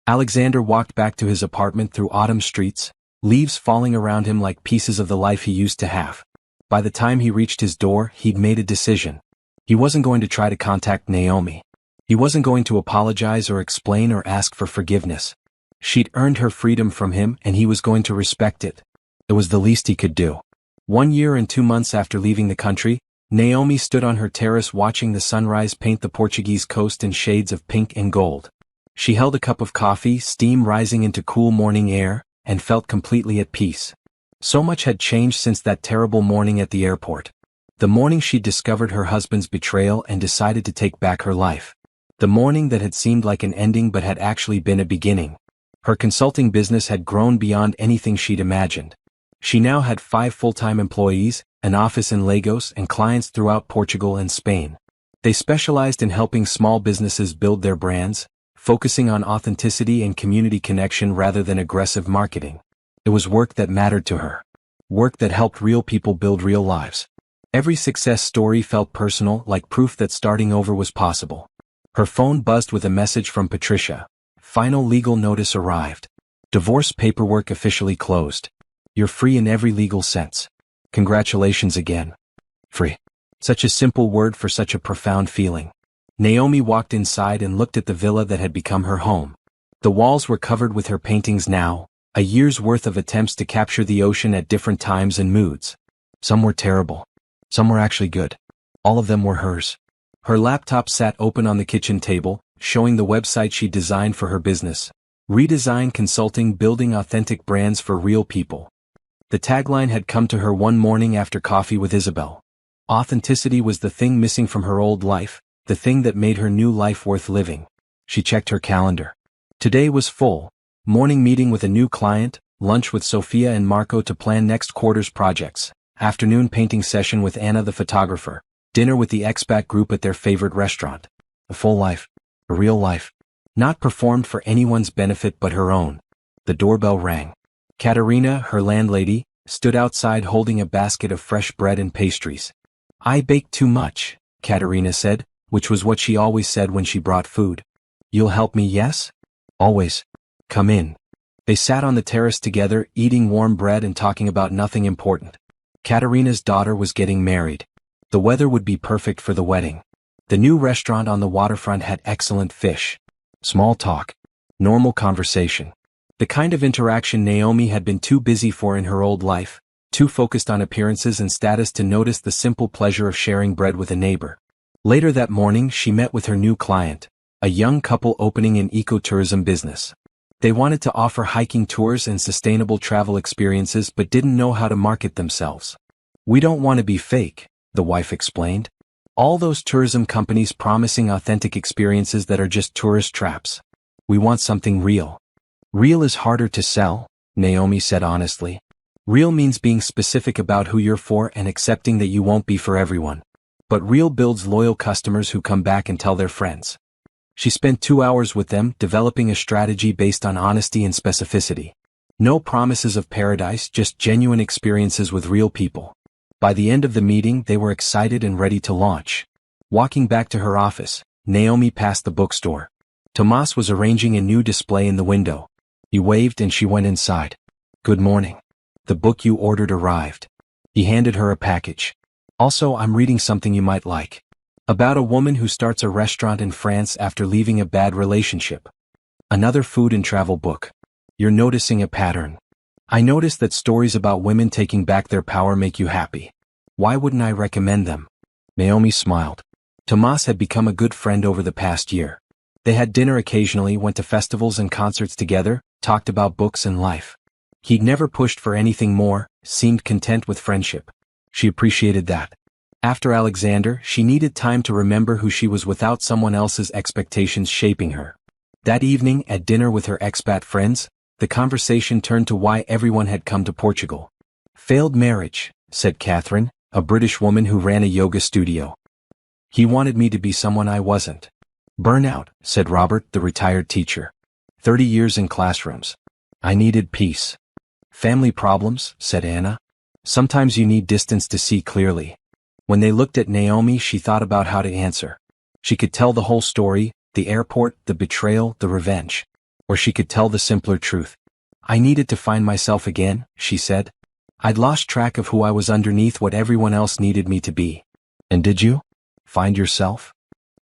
Alexander walked back to his apartment through autumn streets, leaves falling around him like pieces of the life he used to have. By the time he reached his door, he'd made a decision. He wasn't going to try to contact Naomi. He wasn't going to apologize or explain or ask for forgiveness. She'd earned her freedom from him and he was going to respect it. It was the least he could do. 1 year and 2 months after leaving the country, Naomi stood on her terrace watching the sunrise paint the Portuguese coast in shades of pink and gold. She held a cup of coffee, steam rising into cool morning air, and felt completely at peace. So much had changed since that terrible morning at the airport. The morning she discovered her husband's betrayal and decided to take back her life. The morning that had seemed like an ending but had actually been a beginning. Her consulting business had grown beyond anything she'd imagined. She now had 5 full-time employees, an office in Lagos, and clients throughout Portugal and Spain. They specialized in helping small businesses build their brands, focusing on authenticity and community connection rather than aggressive marketing. It was work that mattered to her. Work that helped real people build real lives. Every success story felt personal, like proof that starting over was possible. Her phone buzzed with a message from Patricia. Final legal notice arrived. Divorce paperwork officially closed. You're free in every legal sense. Congratulations again. Free. Such a simple word for such a profound feeling. Naomi walked inside and looked at the villa that had become her home. The walls were covered with her paintings now, a year's worth of attempts to capture the ocean at different times and moods. Some were terrible. Some were actually good. All of them were hers. Her laptop sat open on the kitchen table, showing the website she designed for her business. Redesign Consulting, building authentic brands for real people. The tagline had come to her one morning after coffee with Isabel. Authenticity was the thing missing from her old life, the thing that made her new life worth living. She checked her calendar. Today was full. Morning meeting with a new client, lunch with Sophia and Marco to plan next quarter's projects, afternoon painting session with Anna the photographer, dinner with the expat group at their favorite restaurant. A full life. A real life. Not performed for anyone's benefit but her own. The doorbell rang. Katerina, her landlady, stood outside holding a basket of fresh bread and pastries. "I baked too much," Katerina said, which was what she always said when she brought food. "You'll help me, yes?" "Always. Come in." They sat on the terrace together, eating warm bread and talking about nothing important. Katerina's daughter was getting married. The weather would be perfect for the wedding. The new restaurant on the waterfront had excellent fish. Small talk. Normal conversation. The kind of interaction Naomi had been too busy for in her old life, too focused on appearances and status to notice the simple pleasure of sharing bread with a neighbor. Later that morning she met with her new client, a young couple opening an ecotourism business. They wanted to offer hiking tours and sustainable travel experiences but didn't know how to market themselves. "We don't want to be fake," the wife explained. "All those tourism companies promising authentic experiences that are just tourist traps. We want something real." "Real is harder to sell," Naomi said honestly. "Real means being specific about who you're for and accepting that you won't be for everyone. But real builds loyal customers who come back and tell their friends." She spent 2 hours with them, developing a strategy based on honesty and specificity. No promises of paradise, just genuine experiences with real people. By the end of the meeting, they were excited and ready to launch. Walking back to her office, Naomi passed the bookstore. Tomas was arranging a new display in the window. He waved and she went inside. "Good morning. The book you ordered arrived." He handed her a package. "Also, I'm reading something you might like. About a woman who starts a restaurant in France after leaving a bad relationship. Another food and travel book. You're noticing a pattern. I noticed that stories about women taking back their power make you happy. Why wouldn't I recommend them?" Naomi smiled. Tomas had become a good friend over the past year. They had dinner occasionally, went to festivals and concerts together, talked about books and life. He'd never pushed for anything more, seemed content with friendship. She appreciated that. After Alexander, she needed time to remember who she was without someone else's expectations shaping her. That evening, at dinner with her expat friends, the conversation turned to why everyone had come to Portugal. "Failed marriage," said Catherine, a British woman who ran a yoga studio. "He wanted me to be someone I wasn't." "Burnout," said Robert, the retired teacher. 30 years in classrooms. "I needed peace." "Family problems," said Anna. "Sometimes you need distance to see clearly." When they looked at Naomi, she thought about how to answer. She could tell the whole story, the airport, the betrayal, the revenge. Or she could tell the simpler truth. "I needed to find myself again," she said. "I'd lost track of who I was underneath what everyone else needed me to be." "And did you find yourself?"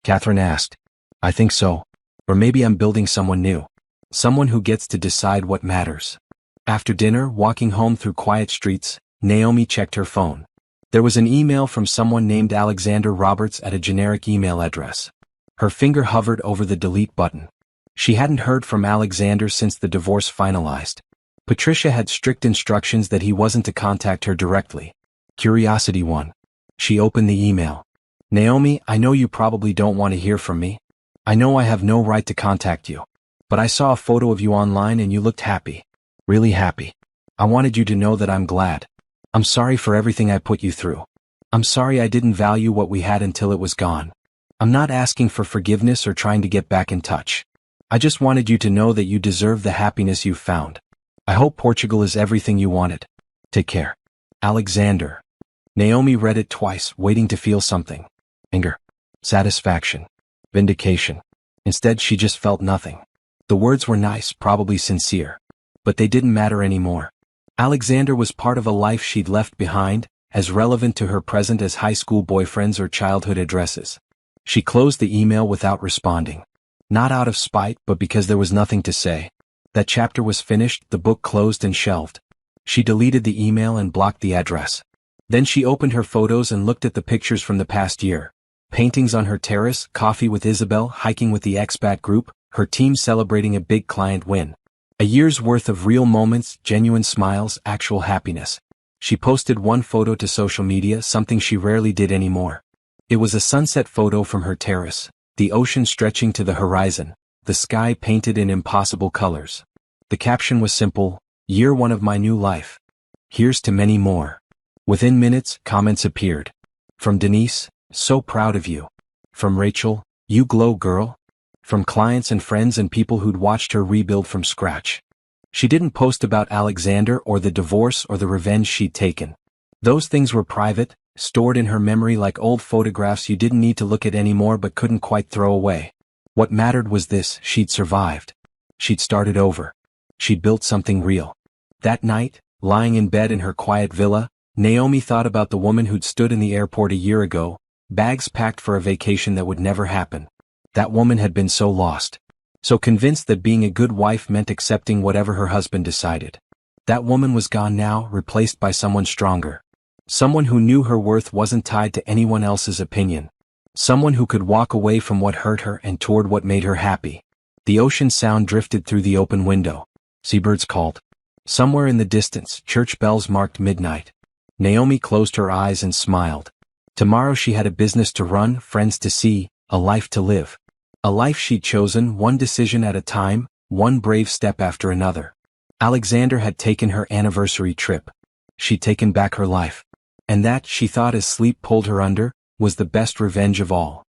Catherine asked. "I think so. Or maybe I'm building someone new. Someone who gets to decide what matters." After dinner, walking home through quiet streets, Naomi checked her phone. There was an email from someone named Alexander Roberts at a generic email address. Her finger hovered over the delete button. She hadn't heard from Alexander since the divorce finalized. Patricia had strict instructions that he wasn't to contact her directly. Curiosity won. She opened the email. "Naomi, I know you probably don't want to hear from me. I know I have no right to contact you. But I saw a photo of you online and you looked happy. Really happy. I wanted you to know that I'm glad. I'm sorry for everything I put you through. I'm sorry I didn't value what we had until it was gone. I'm not asking for forgiveness or trying to get back in touch. I just wanted you to know that you deserve the happiness you've found. I hope Portugal is everything you wanted. Take care. Alexander." Naomi read it twice, waiting to feel something. Anger. Satisfaction. Vindication. Instead, she just felt nothing. The words were nice, probably sincere. But they didn't matter anymore. Alexander was part of a life she'd left behind, as relevant to her present as high school boyfriends or childhood addresses. She closed the email without responding. Not out of spite, but because there was nothing to say. That chapter was finished, the book closed and shelved. She deleted the email and blocked the address. Then she opened her photos and looked at the pictures from the past year. Paintings on her terrace, coffee with Isabel, hiking with the expat group, her team celebrating a big client win. A year's worth of real moments, genuine smiles, actual happiness. She posted one photo to social media, something she rarely did anymore. It was a sunset photo from her terrace, the ocean stretching to the horizon, the sky painted in impossible colors. The caption was simple, "Year 1 of my new life. Here's to many more." Within minutes, comments appeared. From Denise, "So proud of you." From Rachel, "You glow, girl," from clients and friends and people who'd watched her rebuild from scratch. She didn't post about Alexander or the divorce or the revenge she'd taken. Those things were private, stored in her memory like old photographs you didn't need to look at anymore but couldn't quite throw away. What mattered was this: she'd survived. She'd started over. She'd built something real. That night, lying in bed in her quiet villa, Naomi thought about the woman who'd stood in the airport a year ago, bags packed for a vacation that would never happen. That woman had been so lost. So convinced that being a good wife meant accepting whatever her husband decided. That woman was gone now, replaced by someone stronger. Someone who knew her worth wasn't tied to anyone else's opinion. Someone who could walk away from what hurt her and toward what made her happy. The ocean sound drifted through the open window. Seabirds called. Somewhere in the distance, church bells marked midnight. Naomi closed her eyes and smiled. Tomorrow she had a business to run, friends to see, a life to live. A life she'd chosen, one decision at a time, one brave step after another. Alexander had taken her anniversary trip. She'd taken back her life. And that, she thought as sleep pulled her under, was the best revenge of all.